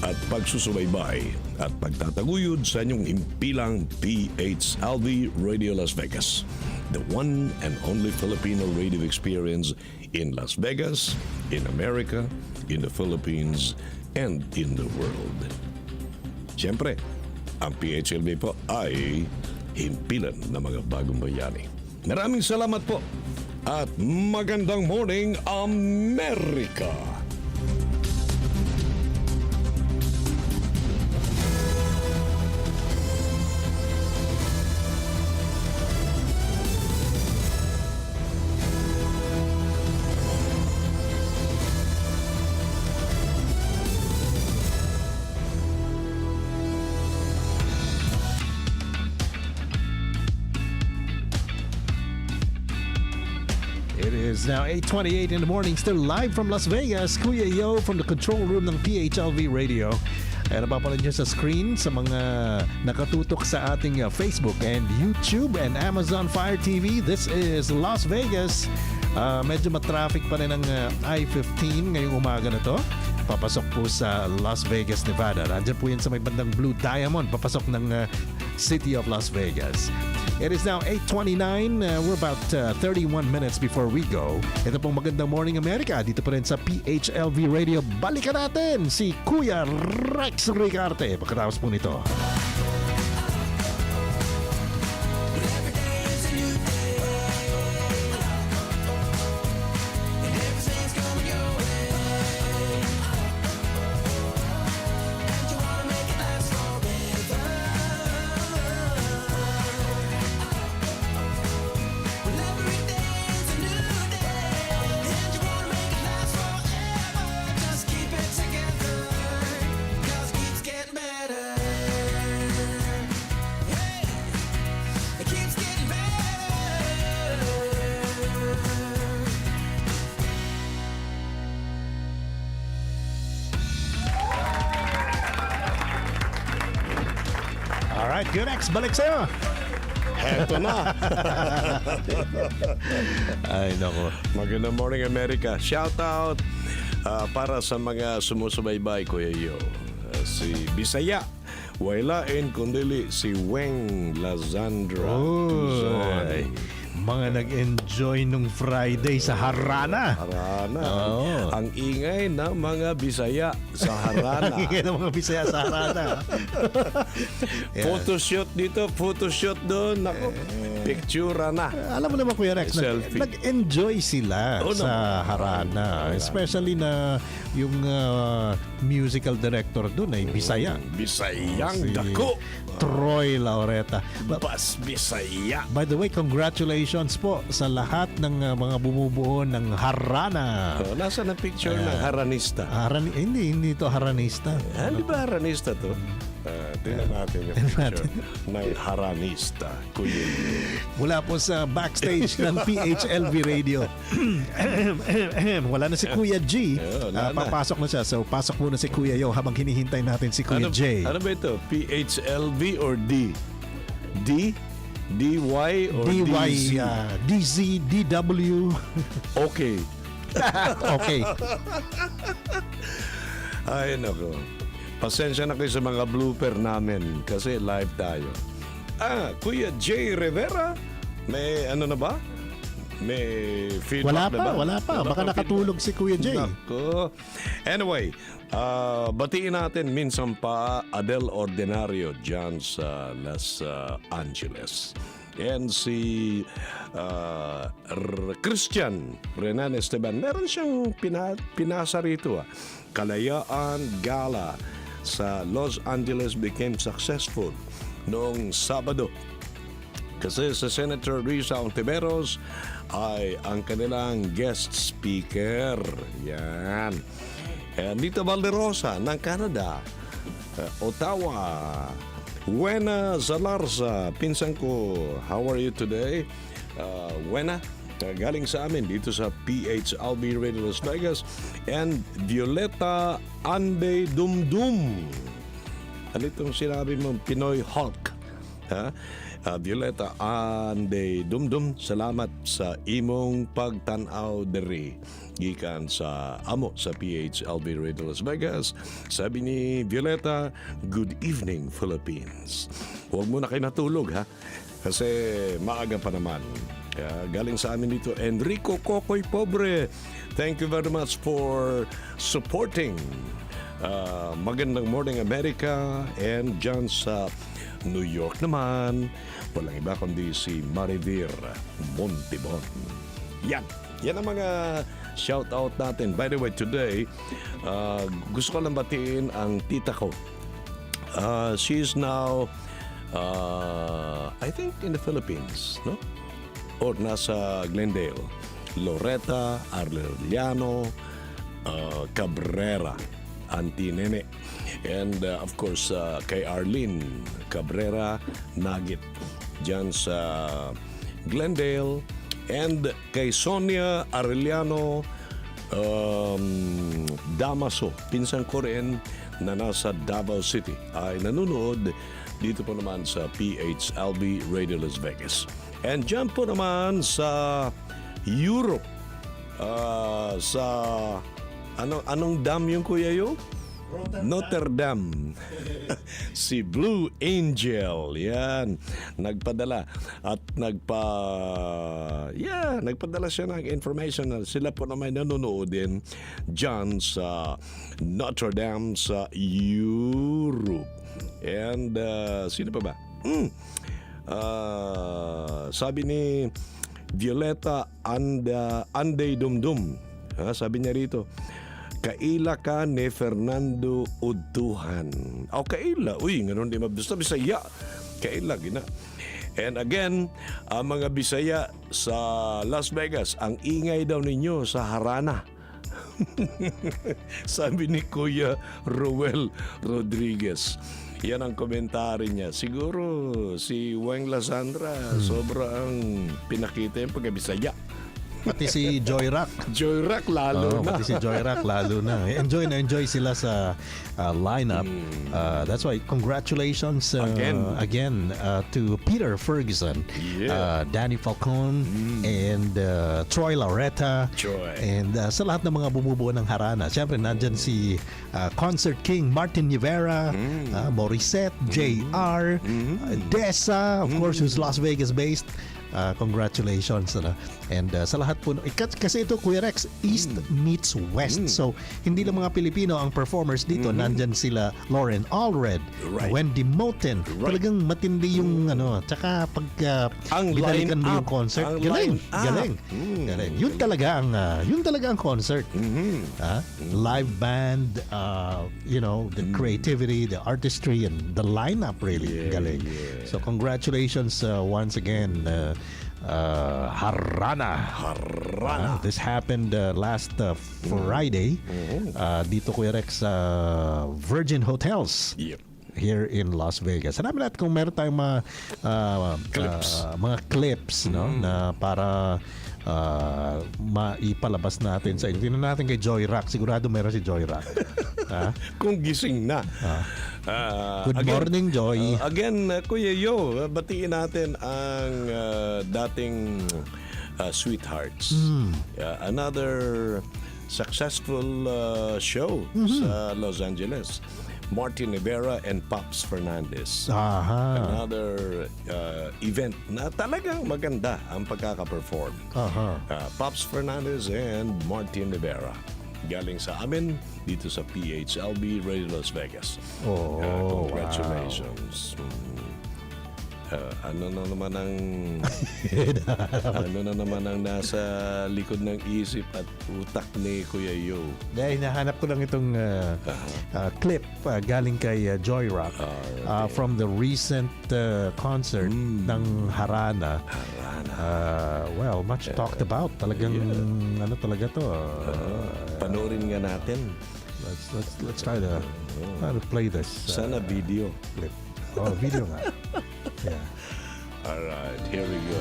at pagsusubaybay at pagtataguyod sa inyong impilang PHLV Radio Las Vegas, the one and only Filipino radio experience in Las Vegas, in America, in the Philippines, and in the world. Siyempre, ang PHLV po ay himpilan ng mga bagong bayani. Maraming salamat po at magandang morning, America! It is now 8:28 in the morning, still live from Las Vegas. Kuya Yo from the control room ng PHLV Radio. At napapanood nyo sa screen sa mga nakatutok sa ating Facebook and YouTube and Amazon Fire TV. This is Las Vegas. Medyo matraffic pa rin ang I-15 ngayong umaga na to. Papasok po sa Las Vegas, Nevada. Nandiyan po yan sa may bandang Blue Diamond, papasok ng City of Las Vegas. It is now 8:29. We're about 31 minutes before we go. Ito pong Magandang Morning America. Dito pa rin sa PHLV Radio. Balikan natin si Kuya Rex Ricarte pagkatapos po nito. Alright, good Rex, balik sa'yo. Heto na. Ay, nako. Magandang morning, America. Shout out para sa mga sumusubaybay, Kuya Yo. Si Bisaya. Wailain kundili si Weng Lazandra. Ay, mga nag-enjoy nung Friday sa Harana. Harana. Oo. Ang ingay ng mga Bisaya sa Harana. Ang ingay ng mga Bisaya sa Harana. Yeah. Photoshoot dito, photoshoot doon. Naku, picture na. Alam mo naman, Kuya Rex, Selfie. nag-enjoy sila sa Harana. Especially na yung musical director doon ay Bisaya. Bisayang Si dako. Troy Laureta. Bas Bisaya. By the way, congratulations po sa lahat ng mga bumubuo ng Harana. Nasa na picture ng Haranista? Hindi to Haranista. Di ba Haranista to? Tingnan natin yung picture ng Haranista. Kuya. Mula po sa backstage ng PHLV Radio. Wala na si Kuya G. Papasok na siya. So, pasok muna si Kuya Yo habang hinihintay natin si Kuya J. Ano ba ito? PHLV or D? D? DY or DY, DZ? DZ, DW. Okay. Okay. Ay, nako. Pasensya na kayo sa mga blooper namin kasi live tayo. Kuya J. Rivera, may ano na ba? May feedback na ba? Wala pa. Baka nakatulog si Kuya J. Nako. Anyway, batiin natin minsan pa Adel Ordinario dyan sa Los Angeles. And si Christian Renan Esteban, meron siyang pinasa rito. Kalayaan Gala sa Los Angeles became successful noong Sabado. Kasi sa Senator Risa Ontiveros ay ang kanilang guest speaker. Yan. Anita Valderosa ng Canada. Ottawa. Wena Zalarza. Pinsan ko, how are you today? Wena, galing sa amin dito sa PHLV Radio Las Vegas. And Violeta Ande Dumdum. Ano itong sinabi mong Pinoy Hulk? Ha? Violeta Ande Dumdum, salamat sa imong pagtanaw diri gikan sa amo sa PHLV Radio Las Vegas. Sabi ni Violeta, good evening Philippines. Huwag muna kayo natulog ha, kasi maaga pa naman. Galing sa amin dito Enrico Kokoy Pobre, thank you very much for supporting Magandang Morning America. And dyan sa New York naman, walang iba kundi si Marivir Montibon. Yan ang mga shoutout natin. By the way, today, gusto ko lang batiin ang tita ko. She is now, I think, in the Philippines, no? Or nasa Glendale. Loretta Arleliano Cabrera, Auntie Nene. And of course, kay Arlene Cabrera Nagit dyan sa Glendale. And kay Sonia Arellano Damaso, pinsan ko rin na nasa Davao City, ay nanonood dito po naman sa PHLV Radio Las Vegas. And dyan po naman sa Europe, sa anong dam yung kuya yo? Notre Dame. Si Blue Angel, yan, nagpadala at nagpadala siya ng information na sila po naman nanonood din dyan sa Notre Dame sa Europe. And sino pa ba? Sabi ni Violeta Anday Dumdum, sabi niya rito, kaila ka ni Fernando Uduhan. Kaila. Uy, ngayon di mabista. Bisaya. Kaila, gina. And again, ang mga Bisaya sa Las Vegas, ang ingay daw ninyo sa harana. Sabi ni Kuya Roel Rodriguez. Yan ang komentary niya. Siguro si Weng Lasandra, sobrang pinakita yung pagka-Bisaya. Pati si Joy Rock. Joy Rock lalo na. Pati si Joy Rock lalo na. Enjoy na enjoy sila sa lineup. That's why congratulations again to Peter Ferguson, Danny Falcon, and Troy Lauretta. And sa lahat ng mga bumubuo ng harana. Siyempre nandyan si Concert King Martin Rivera, Morissette, JR, Dessa, of course, who's Las Vegas based. Congratulations. And sa lahat po, kasi ito Kuya Rex, East meets West. So hindi lang mga Pilipino ang performers dito. Nandyan sila Lauren Allred, Wendy Moten. Talagang matindi yung tsaka pag binalikan mo yung concert, galing. Yun talaga ang concert. Live band, the creativity, the artistry, and the lineup really galing. So congratulations once again. Harana. This happened last Friday dito Kuya Rex sa Virgin Hotels. Here in Las Vegas. Hanapin natin kung meron tayong mga clips na para maipalabas natin sa inyo. Tingnan natin kay Joy Rock. Sigurado meron si Joy Rock. Kung gising na. Good morning, Joy. Again, Kuya Yo, batiin natin ang dating sweethearts. Another successful show sa Los Angeles. Martin Rivera and Pops Fernandez. Another event na talagang maganda ang pagkaka-perform. Pops Fernandez and Martin Rivera. Galing sa amin dito sa PHLV Radio Las Vegas. Congratulations. Ano na naman ang nasa likod ng isip at utak ni Kuya Yo? Dahil nahanap ko lang itong clip galing kay Joy Rock from the recent concert ng Harana. Well, much talked about. Talagang talaga to. Panoorin nga natin. Let's try to play this. Sana video clip. Video nga. Yeah. All right, here we go.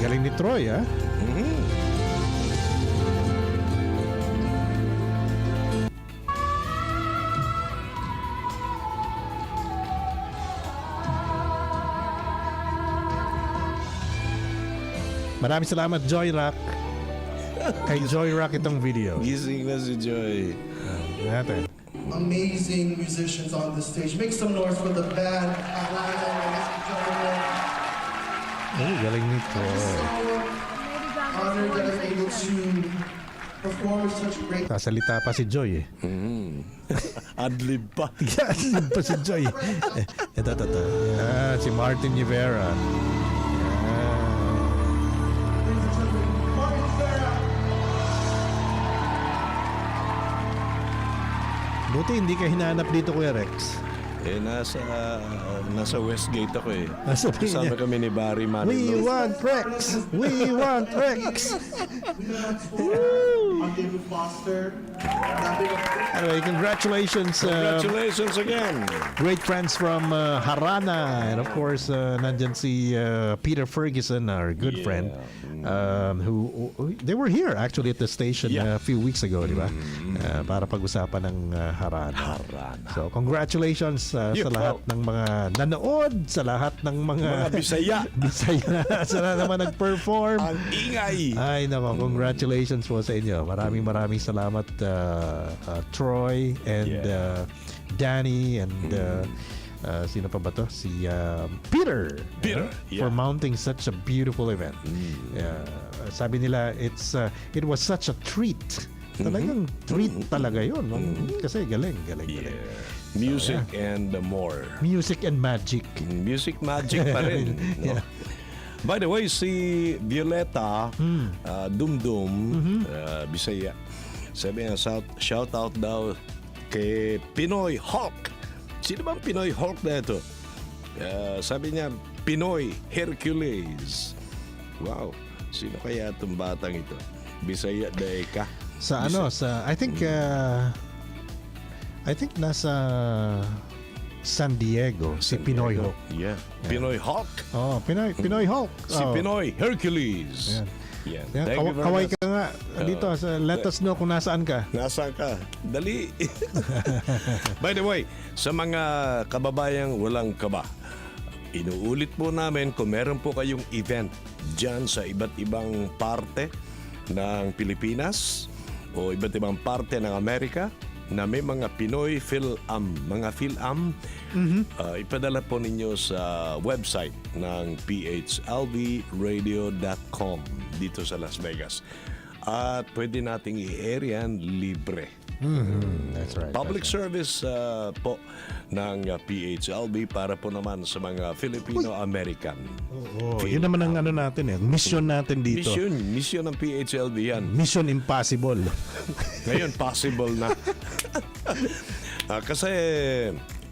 Galing ni Troy, Maraming salamat, Joy Rock. Kay Joy Rock itong video. Gising na si Joy. Natin. Amazing musicians on the stage. Make some noise for the band. Galing ni Troy. Honored that I'm able to perform with such great. Sasalita pa si Joy Adlib pa. Adlib pa si Joy. Ito. Si Martin Rivera. Buti hindi ka hinahanap dito, Kuya Rex. Nasa Westgate ako eh. Sabi Kasama niya, kami ni Barry We Manilow. want Rex! We want Rex! On David Foster. Anyway, congratulations. Congratulations again. Great friends from Harana. And of course, nandyan si Peter Ferguson, our good friend. Who they were here actually at the station a few weeks ago, di ba? Para pag-usapan ng Harana. So, congratulations sa lahat ng mga nanood, sa lahat ng mga Bisaya. Bisaya sa naman nag-perform. Ang ingay. Ay, nako, congratulations po sa inyo. Maraming salamat, Troy and Danny and sino pa ba to? Si Peter. For mounting such a beautiful event. Sabi nila, it was such a treat. Talagang treat talaga yun. Kasi galing. Music and more. Music and magic. Music magic pa rin. No? By the way, si Violeta Dumdum, Bisaya, sabi niya, shout out daw kay Pinoy Hulk. Sino bang Pinoy Hulk na ito? Sabi niya, Pinoy Hercules. Wow, sino kaya itong batang ito? Bisaya dahi ka? I think nasa San Diego, si Pinoy Hulk. Yeah. Pinoy Hulk. Oh, Pinoy Hulk. Si Pinoy Hercules. Yan. Thank you very Kaway much. ka nga dito. Let us know kung nasaan ka. Nasaan ka? Dali. By the way, sa mga kababayang walang kaba, inuulit po namin kung meron po kayong event dyan sa iba't ibang parte ng Pilipinas o iba't ibang parte ng Amerika na may mga Pinoy Fil-Am, mga Fil-Am, ipadala po ninyo sa website ng PHLVradio.com dito sa Las Vegas. At pwede nating i-air yan libre. That's right. Public service po ng PHLV para po naman sa mga Filipino-American. Yun naman ang natin mission natin dito. Mission ng PHLV yan. Mission impossible. Ngayon, possible na. Kasi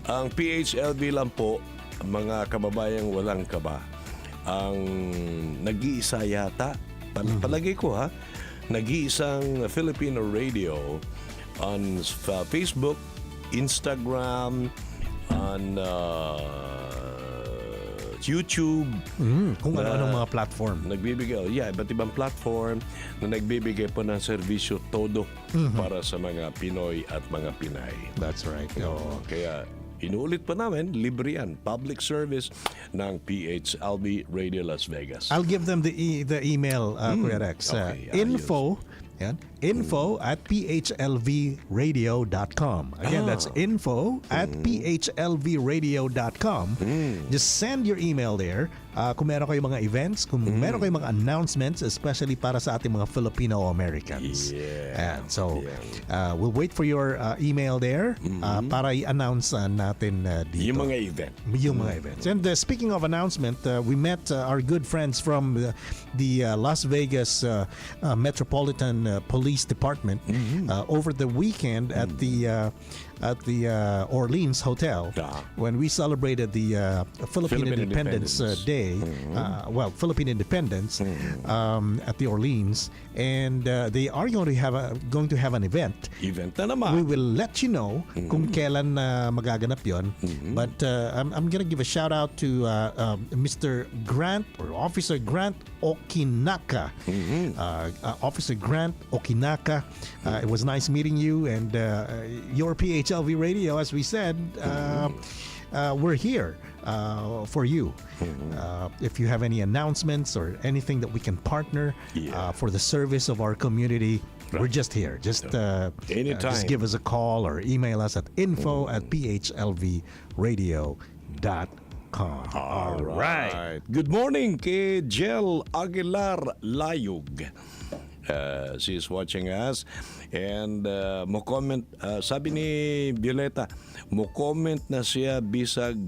ang PHLV lang po, mga kababayang walang kaba, ang nag-iisa yata, palagay ko nag-iisang Filipino radio on Facebook, Instagram, on YouTube. Kung ano-anong mga platform. Nagbibigay, iba't ibang platform na nagbibigay po ng serbisyo todo para sa mga Pinoy at mga Pinay. That's right. Kaya inuulit pa namin, libre yan. Public service ng PHLV Radio Las Vegas. I'll give them the email, Kuya Rex. info@phlvradio.com. Again, that's info@phlvradio.com. Just send your email there. Kung meron kayong mga events, kung meron kayong mga announcements, especially para sa ating mga Filipino-Americans. And so, we'll wait for your email there para i-announce natin dito. Yung mga event. Yung mga events. And speaking of announcement, we met our good friends from the Las Vegas Metropolitan Police Department over the weekend at the Orleans Hotel when we celebrated the Philippine Independence Day. Philippine Independence at the Orleans, and they are going to have an event. Event na naman. We will let you know kung kailan magaganap yon. But I'm gonna give a shout out to Mr. Grant or Officer Grant Okinaka. Officer Grant Okinaka. It was nice meeting you, and your PHLV radio, as we said, we're here for you. If you have any announcements or anything that we can partner for the service of our community, we're just here. Just anytime. Just give us a call or email us at info@phlvradio.com. All right. Good morning kay Jel Aguilar Layug. She is watching us. And mo-comment, sabi ni Violeta, mo-comment na siya bisag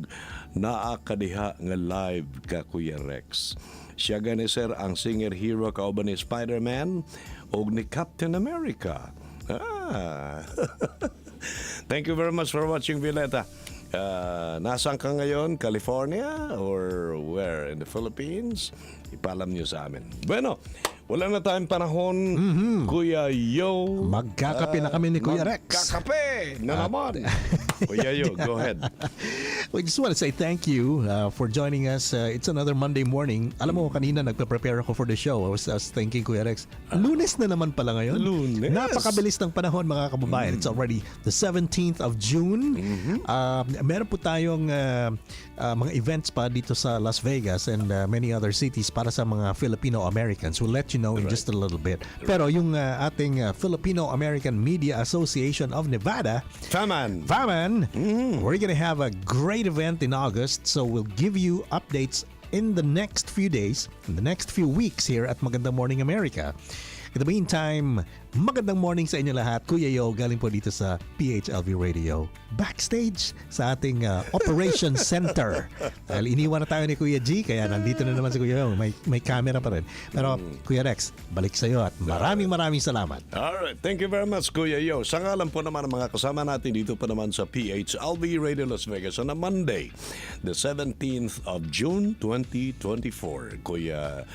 naa kadiha nga live ka Kuya Rex. Siya gani sir ang singer hero kauban ni Spider-Man o ni Captain America. Thank you very much for watching, Violeta. Nasaan ka ngayon? California? Or where? In the Philippines? Ipalam nyo sa amin. Bueno, wala na tayong panahon, Kuya Yo. Magkakape na kami ni Kuya Rex. Magkakape na naman. Kuya Yo, go ahead. We just want to say thank you for joining us. It's another Monday morning. Alam mo, kanina nagpe-prepare ako for the show. I was thinking, Kuya Rex, Lunes na naman pala ngayon. Lunes. Napakabilis ng panahon, mga kababayan. It's already the 17th of June. Meron po tayong mga events pa dito sa Las Vegas and many other cities para sa mga Filipino-Americans. We'll let you know in just a little bit. Pero yung ating Filipino-American Media Association of Nevada, FAMAN, we're gonna have a great event in August, so we'll give you updates in the next few days, in the next few weeks here at Magandang Morning America. In the meantime, magandang morning sa inyo lahat. Kuya Yo, galing po dito sa PHLV Radio, backstage sa ating Operations Center. Dahil iniwan na tayo ni Kuya G, kaya nandito na naman si Kuya Yo. May camera pa rin. Pero Kuya Rex, balik sa iyo at maraming salamat. Alright, thank you very much, Kuya Yo. Sa ngalan po naman ng mga kasama natin dito pa naman sa PHLV Radio Las Vegas on a Monday, the 17th of June, 2024. Kuya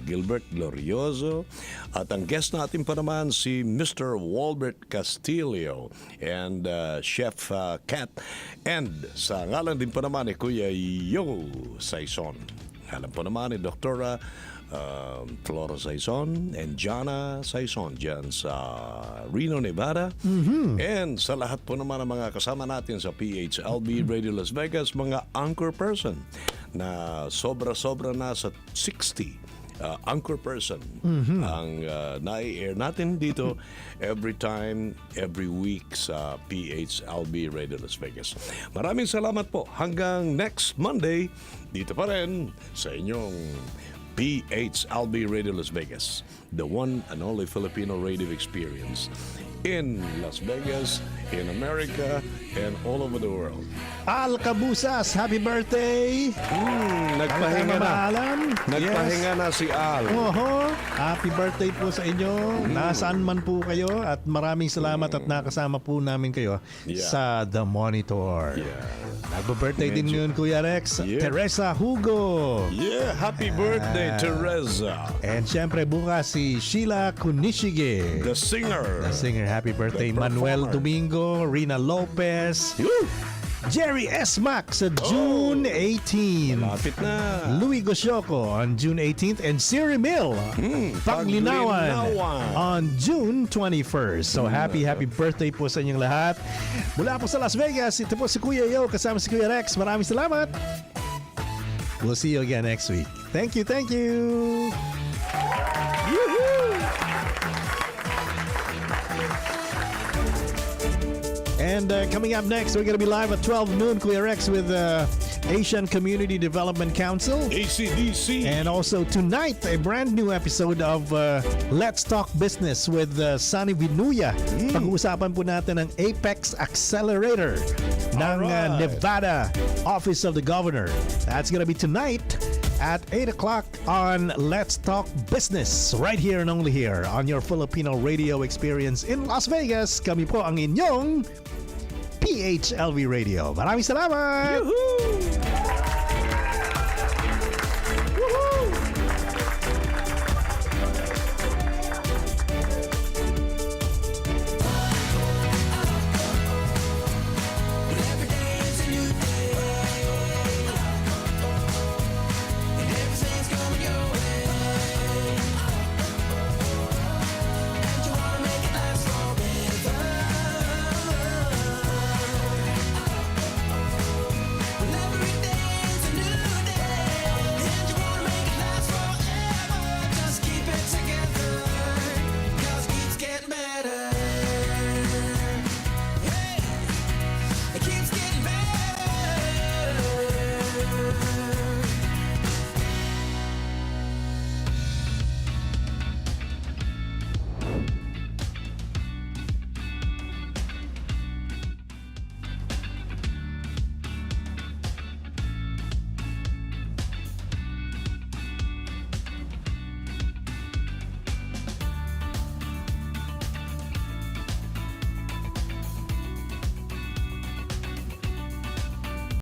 Gilbert Glorioso. At ang guest natin pa naman si Mr. Walbert Castillo and Chef Kat. And sa ngalan din pa naman ni Kuya Yo Saison. Alam po naman ni Dr. Flora Saison and Jana Saison dyan sa Reno, Nevada. And sa lahat po naman ng mga kasama natin sa PHLB Radio Las Vegas, mga anchor person na sobra-sobra na sa 60 anchor person ang nai-air natin dito every time, every week sa PHLB Radio Las Vegas. Maraming salamat po. Hanggang next Monday, dito pa rin sa inyong PHLB Radio Las Vegas, the one and only Filipino radio experience in Las Vegas, in America, and all over the world. Al Cabusas, happy birthday! Nagpahinga na. Nagpahinga na si Al. Oho, happy birthday po sa inyo. Nasaan man po kayo at maraming salamat at nakasama po namin kayo sa The Monitor. Nagbo-birthday din ngayon, Kuya Rex. Teresa Hugo. Happy birthday, Teresa. And syempre bukas si Sheila Kunishige. The singer. Happy birthday, Manuel Domingo, Rina Lopez, Jerry S. Max sa June 18. Malapit na. Louis Gosyoco on June 18th and Siri Mill Paglinawan on June 21st. So happy birthday po sa inyong lahat. Mula po sa Las Vegas, ito po si Kuya Yo kasama si Kuya Rex. Maraming salamat. We'll see you again next week. Thank you. And coming up next, we're going to be live at 12 noon, Kuya Rex, with Asian Community Development Council. ACDC. And also tonight, a brand new episode of Let's Talk Business with Sunny Vinuya. Pag-uusapan po natin ang Apex Accelerator ng Nevada Office of the Governor. That's going to be tonight at 8 o'clock on Let's Talk Business, right here and only here on your Filipino radio experience in Las Vegas. Kami po ang inyong PHLV Radio. Maraming salamat! Yoo-hoo!